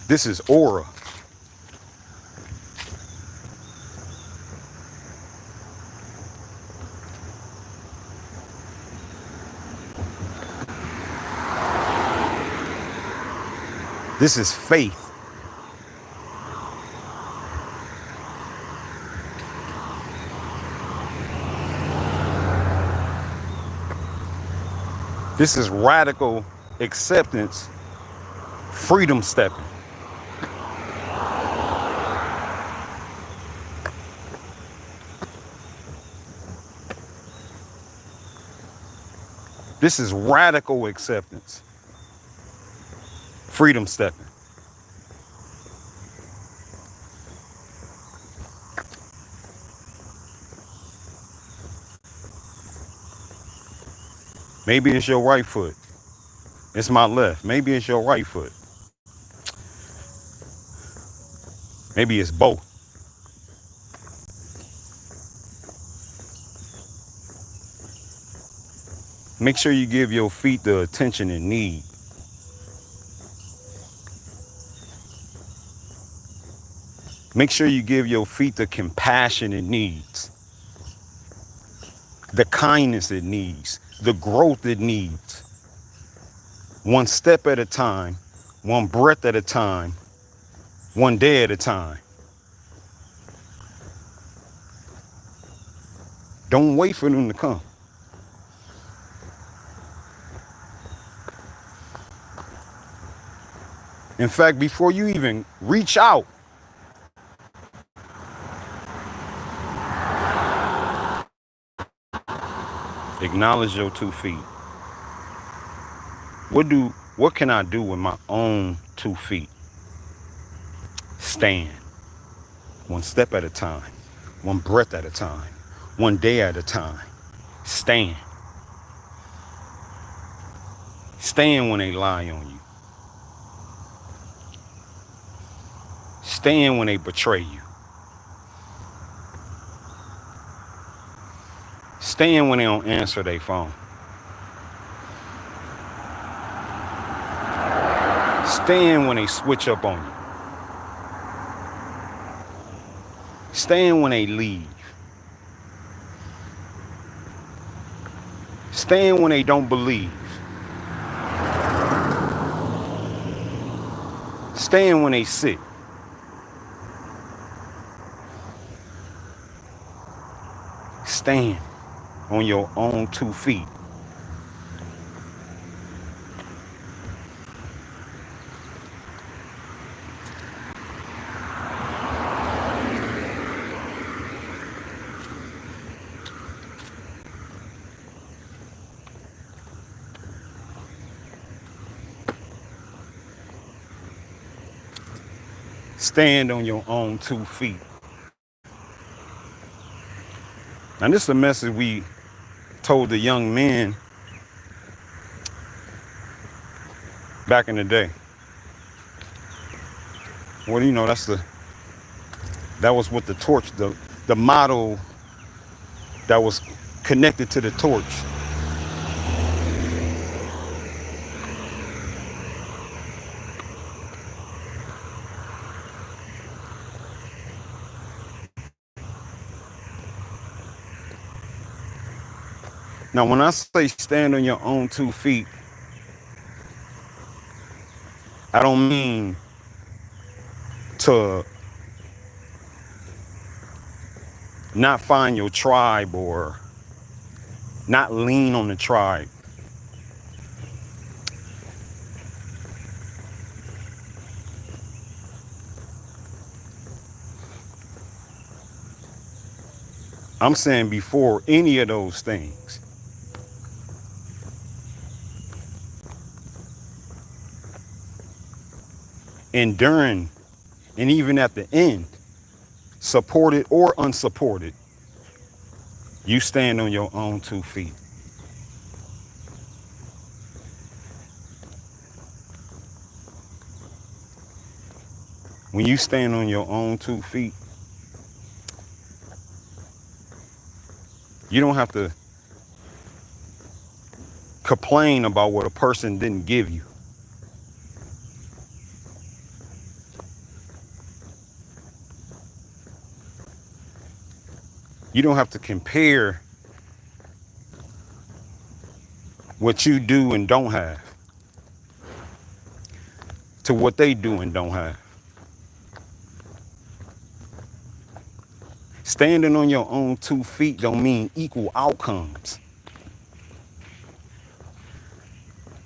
This is aura. This is faith. This is radical acceptance, freedom stepping. This is radical acceptance, freedom stepping. Maybe it's your right foot. It's my left. Maybe it's your right foot. Maybe it's both. Make sure you give your feet the attention it needs. Make sure you give your feet the compassion it needs, the kindness it needs, the growth it needs. One step at a time, one breath at a time, one day at a time. Don't wait for them to come. In fact, before you even reach out, Acknowledge your 2 feet. What can I do with my own 2 feet? Stand. One step at a time. One breath at a time. One day at a time. Stand. Stand when they lie on you. Stand when they betray you. Stand when they don't answer their phone. Stand when they switch up on you. Stand when they leave. Stand when they don't believe. Stand when they sick. Stand on your own 2 feet. Stand on your own 2 feet. Now, this is a message we told the young men back in the day. Well, you know, that was what the torch, the motto that was connected to the torch. Now, when I say stand on your own 2 feet, I don't mean to not find your tribe or not lean on the tribe. I'm saying before any of those things, and during, and even at the end, supported or unsupported, you stand on your own 2 feet. When you stand on your own 2 feet, you don't have to complain about what a person didn't give you. You don't have to compare what you do and don't have to what they do and don't have. Standing on your own 2 feet don't mean equal outcomes,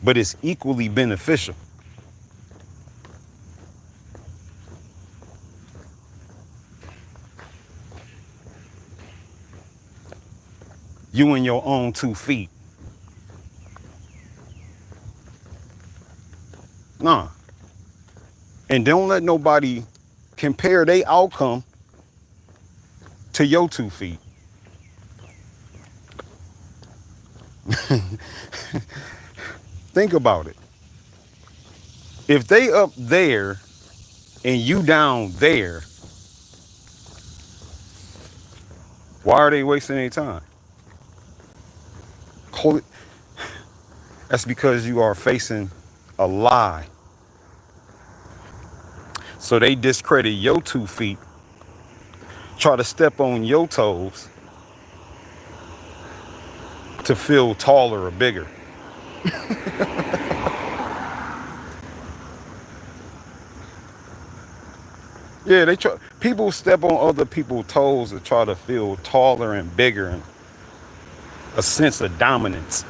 but it's equally beneficial. You in your own 2 feet. Nah. And don't let nobody compare their outcome to your 2 feet. Think about it. If they up there and you down there, why are they wasting their time? That's because you are facing a lie. So they discredit your 2 feet, try to step on your toes to feel taller or bigger. Yeah, people step on other people's toes to try to feel taller and bigger and a sense of dominance.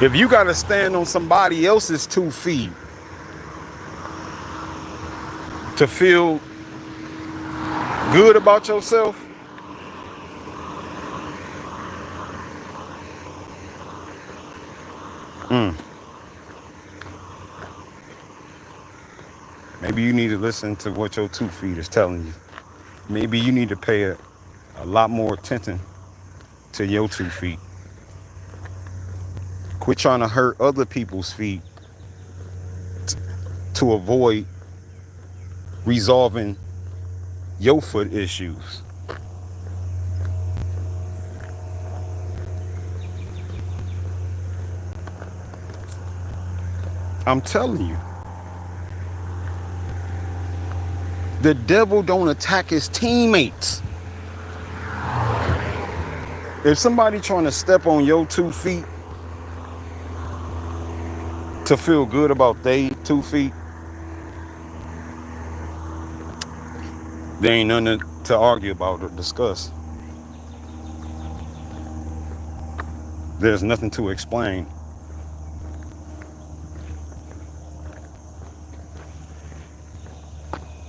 If you got to stand on somebody else's 2 feet to feel good about yourself, maybe you need to listen to what your 2 feet is telling you. Maybe you need to pay a lot more attention to your 2 feet. Quit trying to hurt other people's feet to avoid resolving your foot issues. I'm telling you, the devil don't attack his teammates. If somebody trying to step on your 2 feet to feel good about they 2 feet, there ain't nothing to argue about or discuss. There's nothing to explain.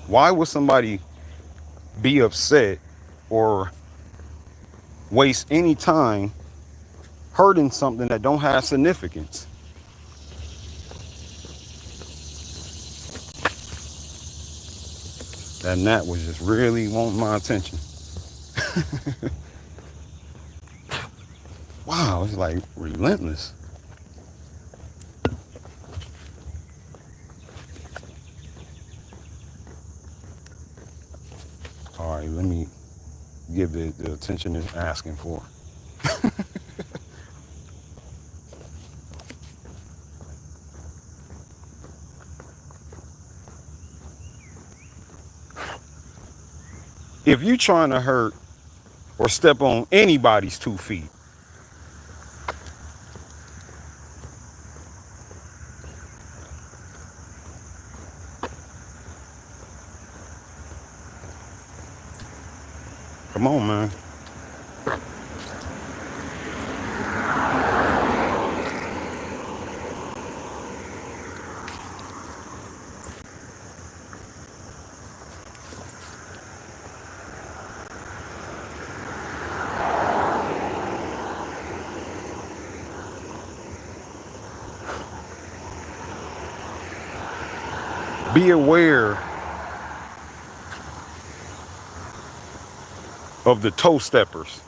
Why would somebody be upset or waste any time hurting something that don't have significance? That gnat was just really wanting my attention. Wow, it's like relentless. All right, let me give it the attention it's asking for. If you trying to hurt or step on anybody's 2 feet, come on, man. Be aware of the toe steppers.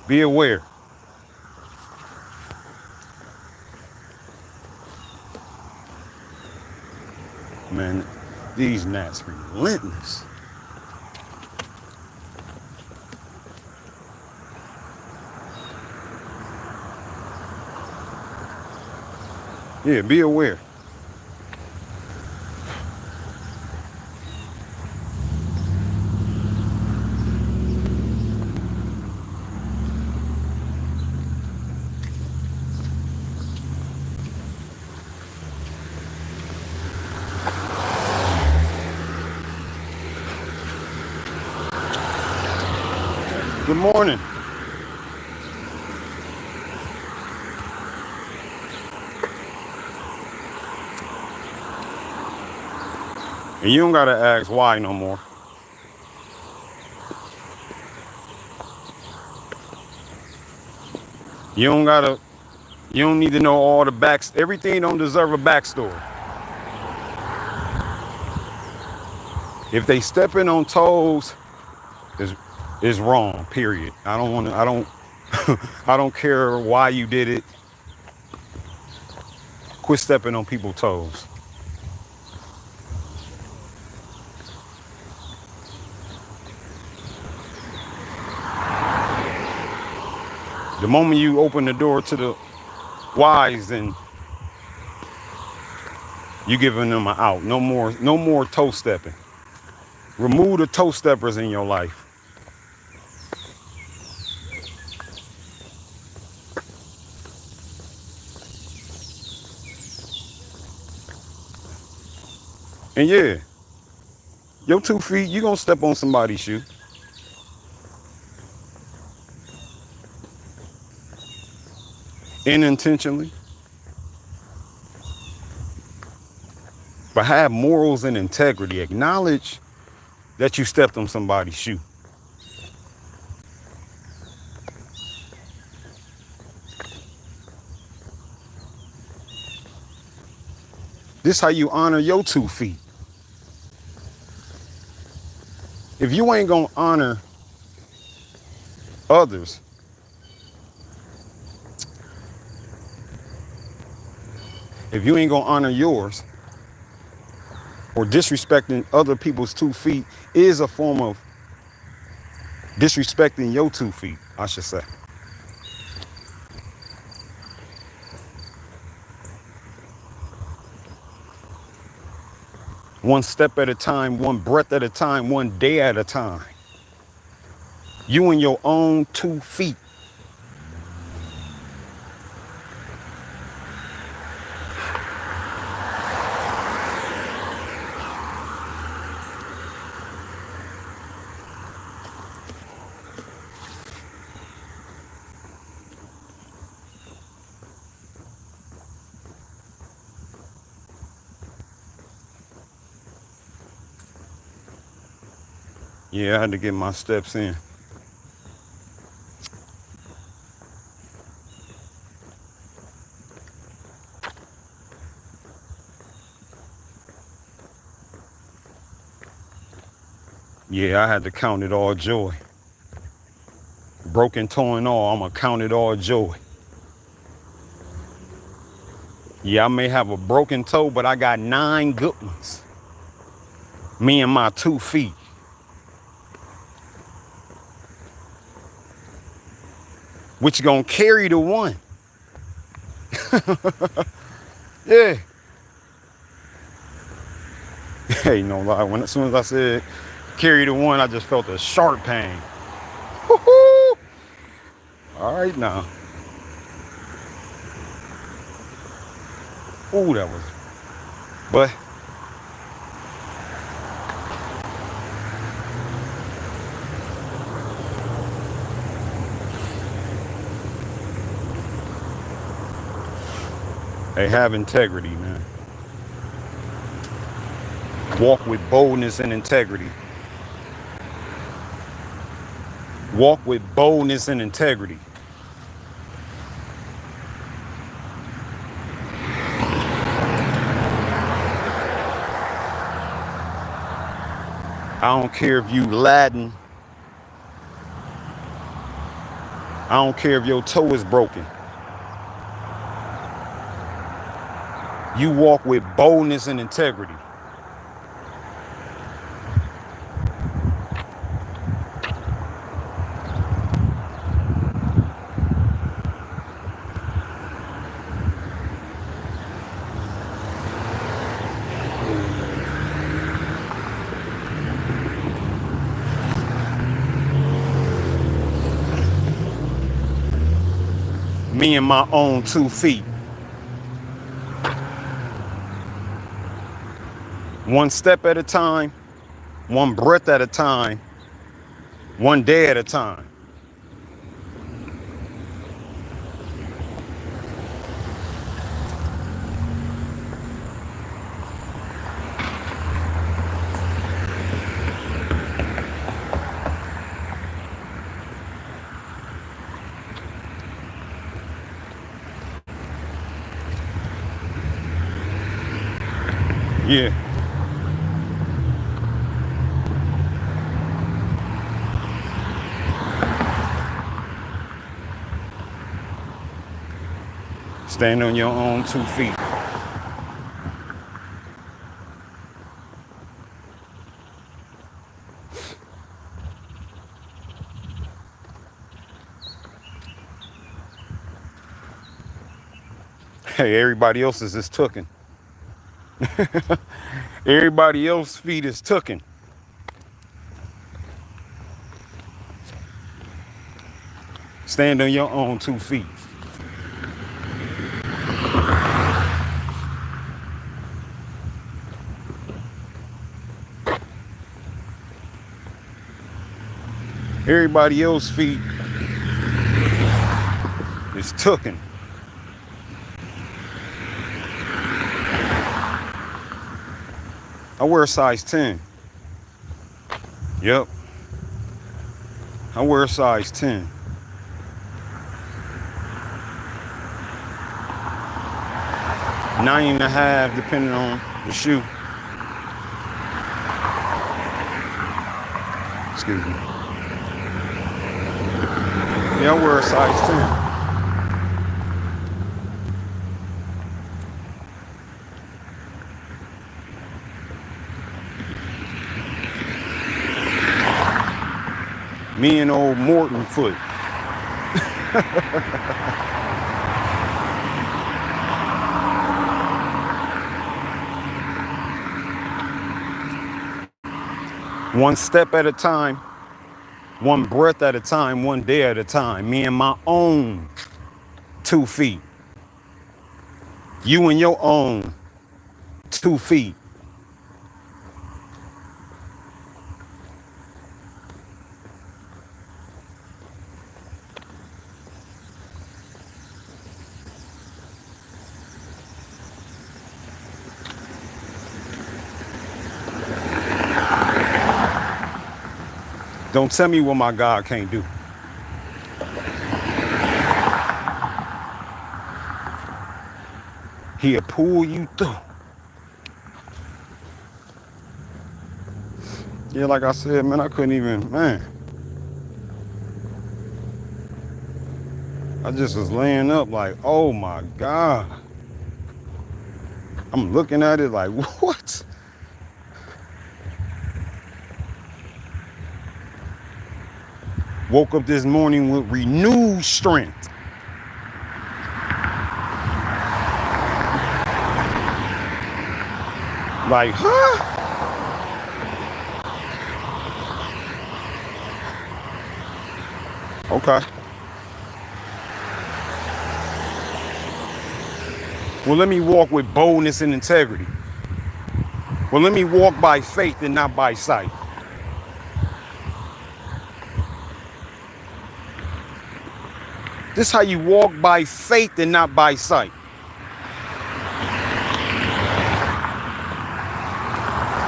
Be aware. Man, these gnats relentless. Yeah, be aware. Good morning. And you don't gotta ask why no more. You don't need to know all the backs. Everything don't deserve a backstory. If they stepping on toes, is wrong, period. I don't care why you did it. Quit stepping on people's toes. The moment you open the door to the wise, then you giving them an out. No more toe stepping. Remove the toe steppers in your life. And yeah, Your 2 feet, you gonna step on somebody's shoe. Unintentionally. But have morals and integrity. Acknowledge that you stepped on somebody's shoe. This how you honor your 2 feet. If you ain't gonna honor others, if you ain't gonna honor yours, or disrespecting other people's 2 feet is a form of disrespecting your 2 feet, I should say. One step at a time, one breath at a time, one day at a time. You and your own 2 feet. Yeah, I had to get my steps in. Yeah, I had to count it all joy. Broken toe and all, I'ma count it all joy. Yeah, I may have a broken toe, but I got 9 good ones. Me and my 2 feet. Which gonna carry the one. Yeah. Hey, no lie. As soon as I said carry the one, I just felt a sharp pain. Woo-hoo! All right now. Ooh, that was. But hey, have integrity, man. Walk with boldness and integrity. Walk with boldness and integrity. I don't care if you Latin. I don't care if your toe is broken. You walk with boldness and integrity. Me and my own 2 feet. One step at a time, one breath at a time, one day at a time. Yeah. Stand on your own 2 feet. Hey, everybody else's is tooken. Everybody else's feet is tooken. Stand on your own 2 feet. Everybody else's feet is tooken. I wear a size 10. Yep. I wear a size 10. Nine and a half, depending on the shoe. Excuse me. Yeah, I wear a size 10. Me and old Morton foot. One step at a time, one breath at a time, one day at a time. Me and my own 2 feet. You and your own 2 feet. Don't tell me what my God can't do. He'll pull you through. Yeah, like I said, man, I couldn't even, man. I just was laying up like, oh my God. I'm looking at it like, what? Woke up this morning with renewed strength. Like, huh? Okay. Well, let me walk with boldness and integrity. Well, let me walk by faith and not by sight. This is how you walk by faith and not by sight.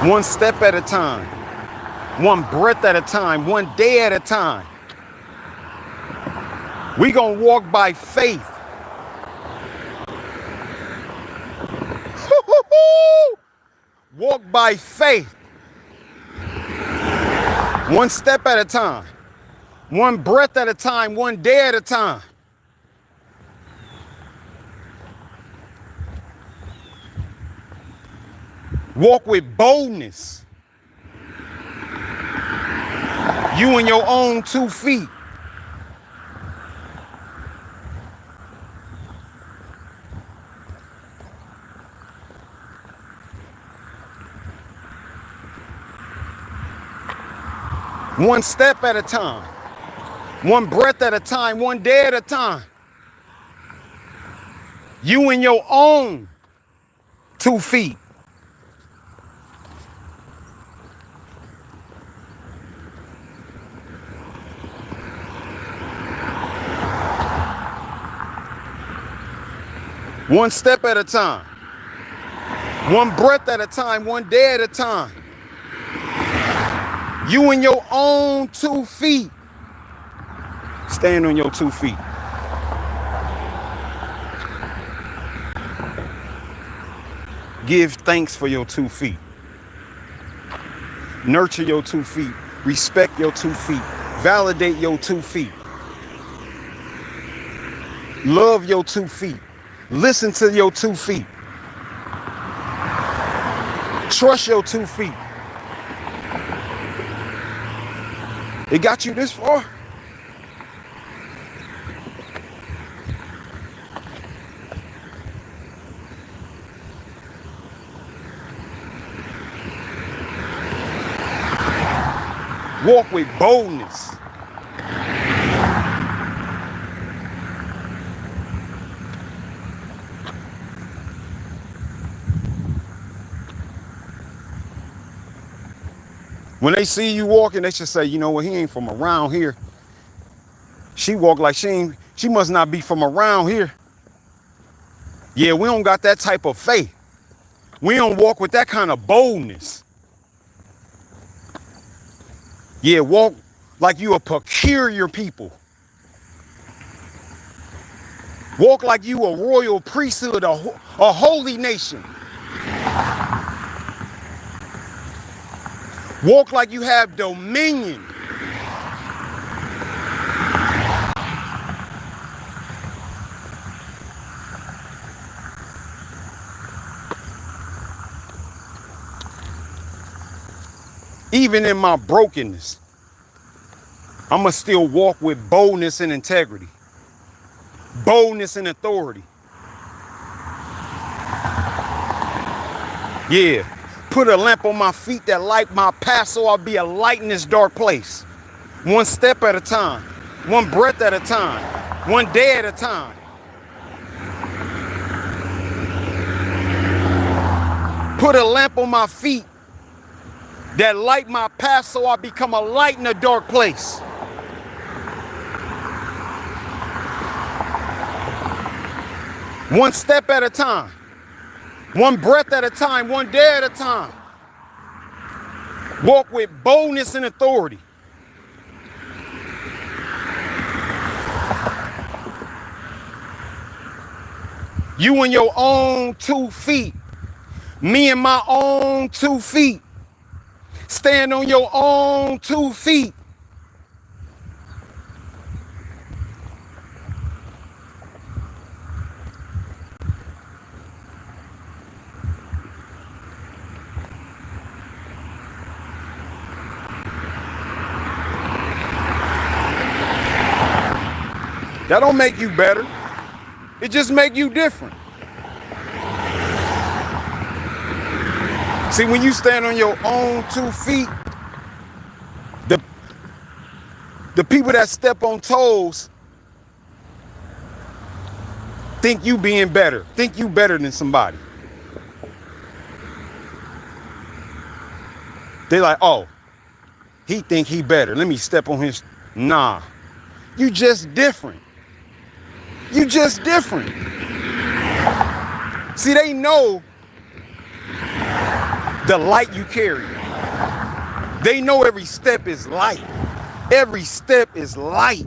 One step at a time, one breath at a time, one day at a time. We gonna walk by faith. Walk by faith. One step at a time, one breath at a time, one day at a time. Walk with boldness. You in your own 2 feet. One step at a time. One breath at a time, one day at a time. You in your own 2 feet. One step at a time. One breath at a time, one day at a time. You in your own 2 feet. Stand on your 2 feet. Give thanks for your 2 feet. Nurture your 2 feet. Respect your 2 feet. Validate your 2 feet. Love your 2 feet. Listen to your 2 feet. Trust your 2 feet. It got you this far? Walk with boldness. When they see you walking, they should say, you know what, he ain't from around here. She walk like she must not be from around here. Yeah, we don't got that type of faith. We don't walk with that kind of boldness. Yeah, walk like you a peculiar people. Walk like you a royal priesthood, a holy nation. Walk like you have dominion. Even in my brokenness, I'ma still walk with boldness and integrity, boldness and authority. Yeah, put a lamp on my feet that light my path so I'll be a light in this dark place. One step at a time, one breath at a time, one day at a time. Put a lamp on my feet that light my path so I become a light in a dark place. One step at a time, one breath at a time, one day at a time. Walk with boldness and authority. You in your own 2 feet, me in my own 2 feet. Stand on your own 2 feet. That don't make you better. It just make you different. See, when you stand on your own 2 feet, the people that step on toes think you being better, think you better than somebody. They like, oh, he think he better. Let me step on his. Nah, you just different. You just different. See, they know the light you carry. They know every step is light. Every step is light.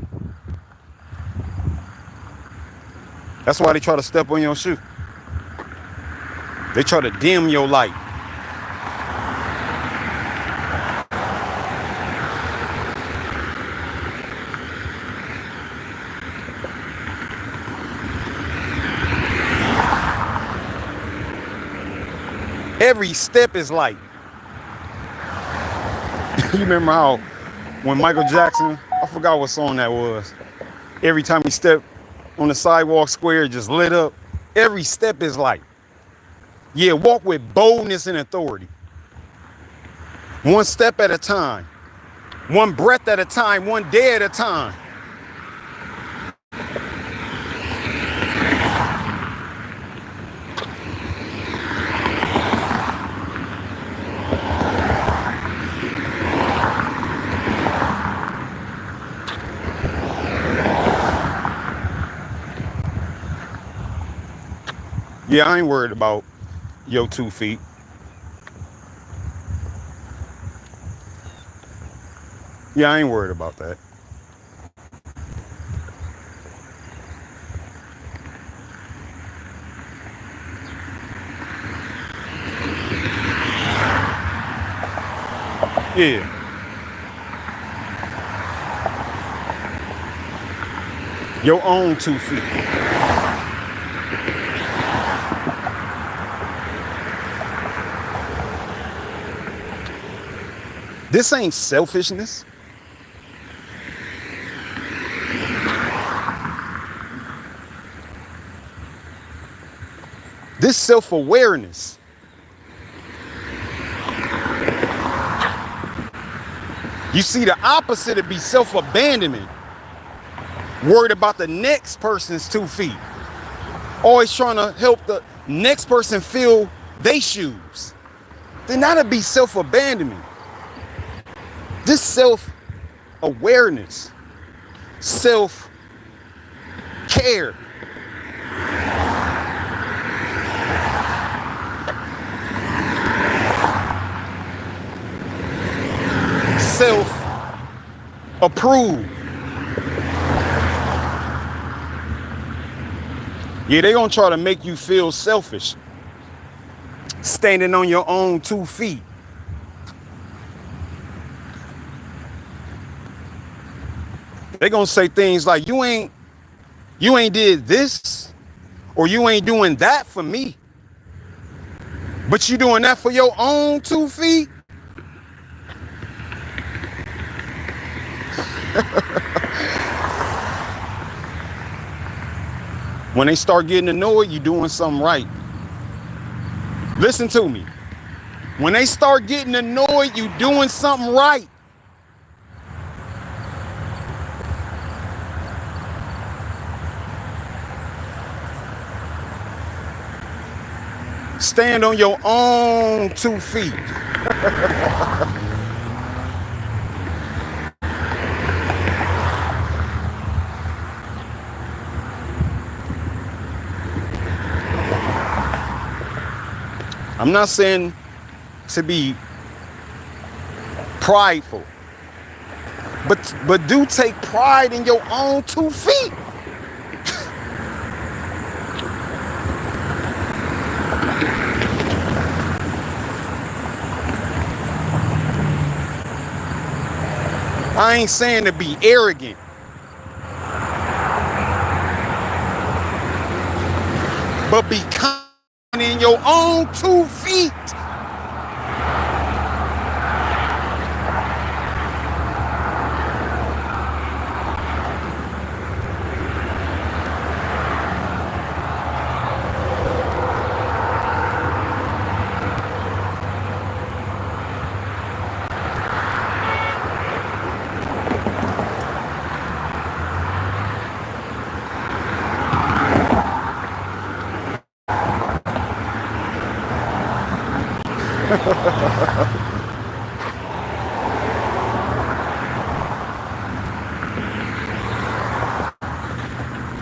That's why they try to step on your shoe. They try to dim your light. Every step is light. You remember how when Michael Jackson, I forgot what song that was. Every time he stepped on the sidewalk square, it just lit up. Every step is light. Yeah, walk with boldness and authority. One step at a time. One breath at a time. One day at a time. Yeah, I ain't worried about your 2 feet. Yeah, I ain't worried about that. Yeah. Your own 2 feet. This ain't selfishness. This self-awareness. You see, the opposite would be self-abandonment. Worried about the next person's 2 feet. Always trying to help the next person fill their shoes. Then that'd be self-abandonment. This self-awareness, self-care. Self-approve. Yeah, they gonna try to make you feel selfish. Standing on your own 2 feet. They gonna say things like, you ain't did this, or you ain't doing that for me. But you doing that for your own 2 feet? When they start getting annoyed, you doing something right. Listen to me. When they start getting annoyed, you doing something right. Stand on your own 2 feet. I'm not saying to be prideful, but do take pride in your own 2 feet. I ain't saying to be arrogant, but be confident in your own 2 feet.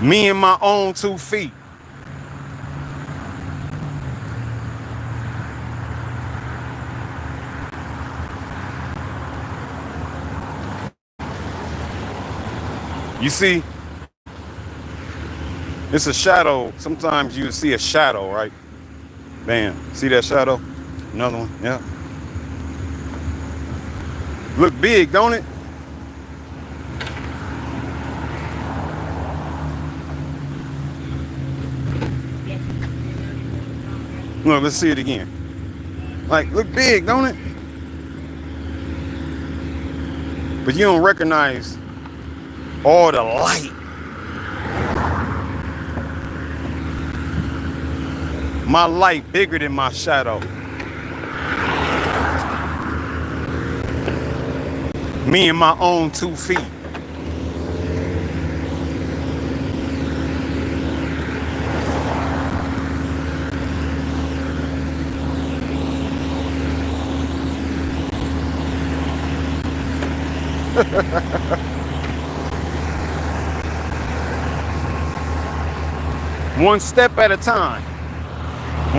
Me and my own 2 feet. You see, it's a shadow. Sometimes you see a shadow, right? Bam. See that shadow? Another one. Yeah. Look big, don't it? Look, let's see it again. Like, look big, don't it? But you don't recognize all the light. My light bigger than my shadow. Me and my own 2 feet. One step at a time.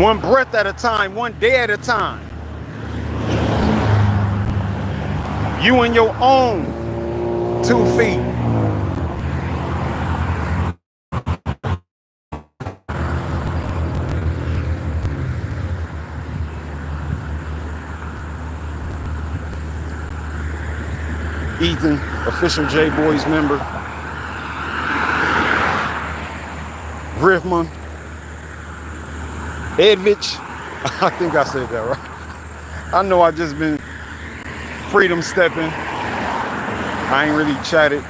One breath at a time. One day at a time. You in your own 2 feet. Ethan, official J Boys member. Griffman. Edvich. I think I said that right. I know I just been freedom stepping. I ain't really chatted.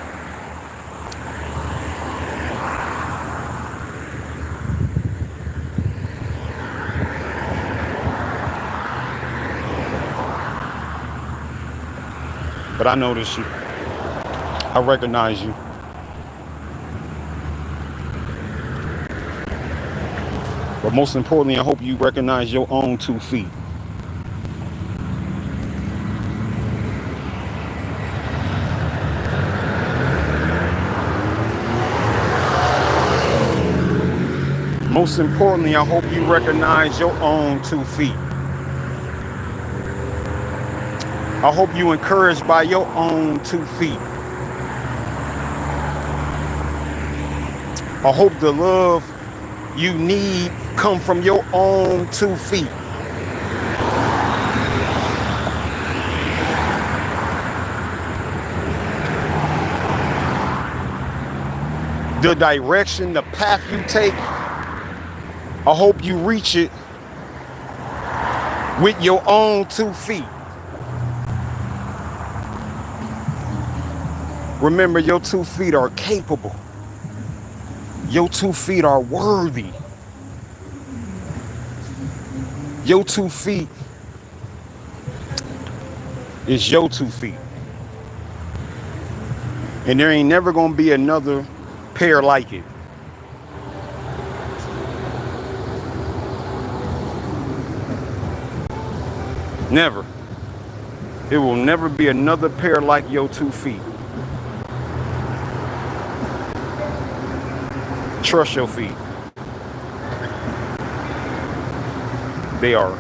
But I notice you. I recognize you. But most importantly, I hope you recognize your own 2 feet. Most importantly, I hope you recognize your own 2 feet. I hope you encouraged by your own 2 feet. I hope the love you need come from your own 2 feet. The direction, the path you take, I hope you reach it with your own 2 feet. Remember, your 2 feet are capable. Your 2 feet are worthy. Your 2 feet is your 2 feet. And there ain't never gonna be another pair like it. Never. It will never be another pair like your 2 feet. Trust your feet. They are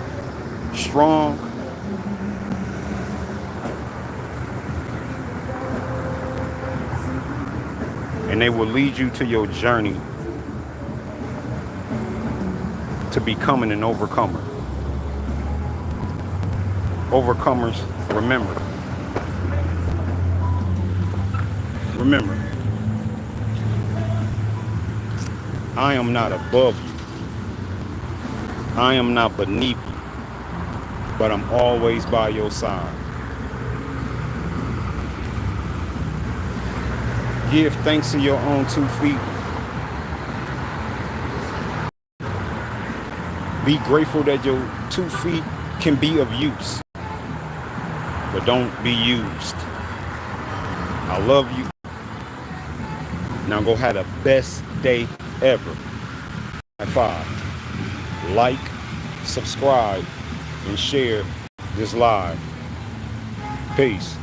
strong. And they will lead you to your journey to becoming an overcomer. Overcomers, remember. Remember, I am not above you. I am not beneath you, but I'm always by your side. Give thanks to your own 2 feet. Be grateful that your 2 feet can be of use, but don't be used. I love you. Now go have the best day ever. High five. Like, subscribe, and share this live. Peace.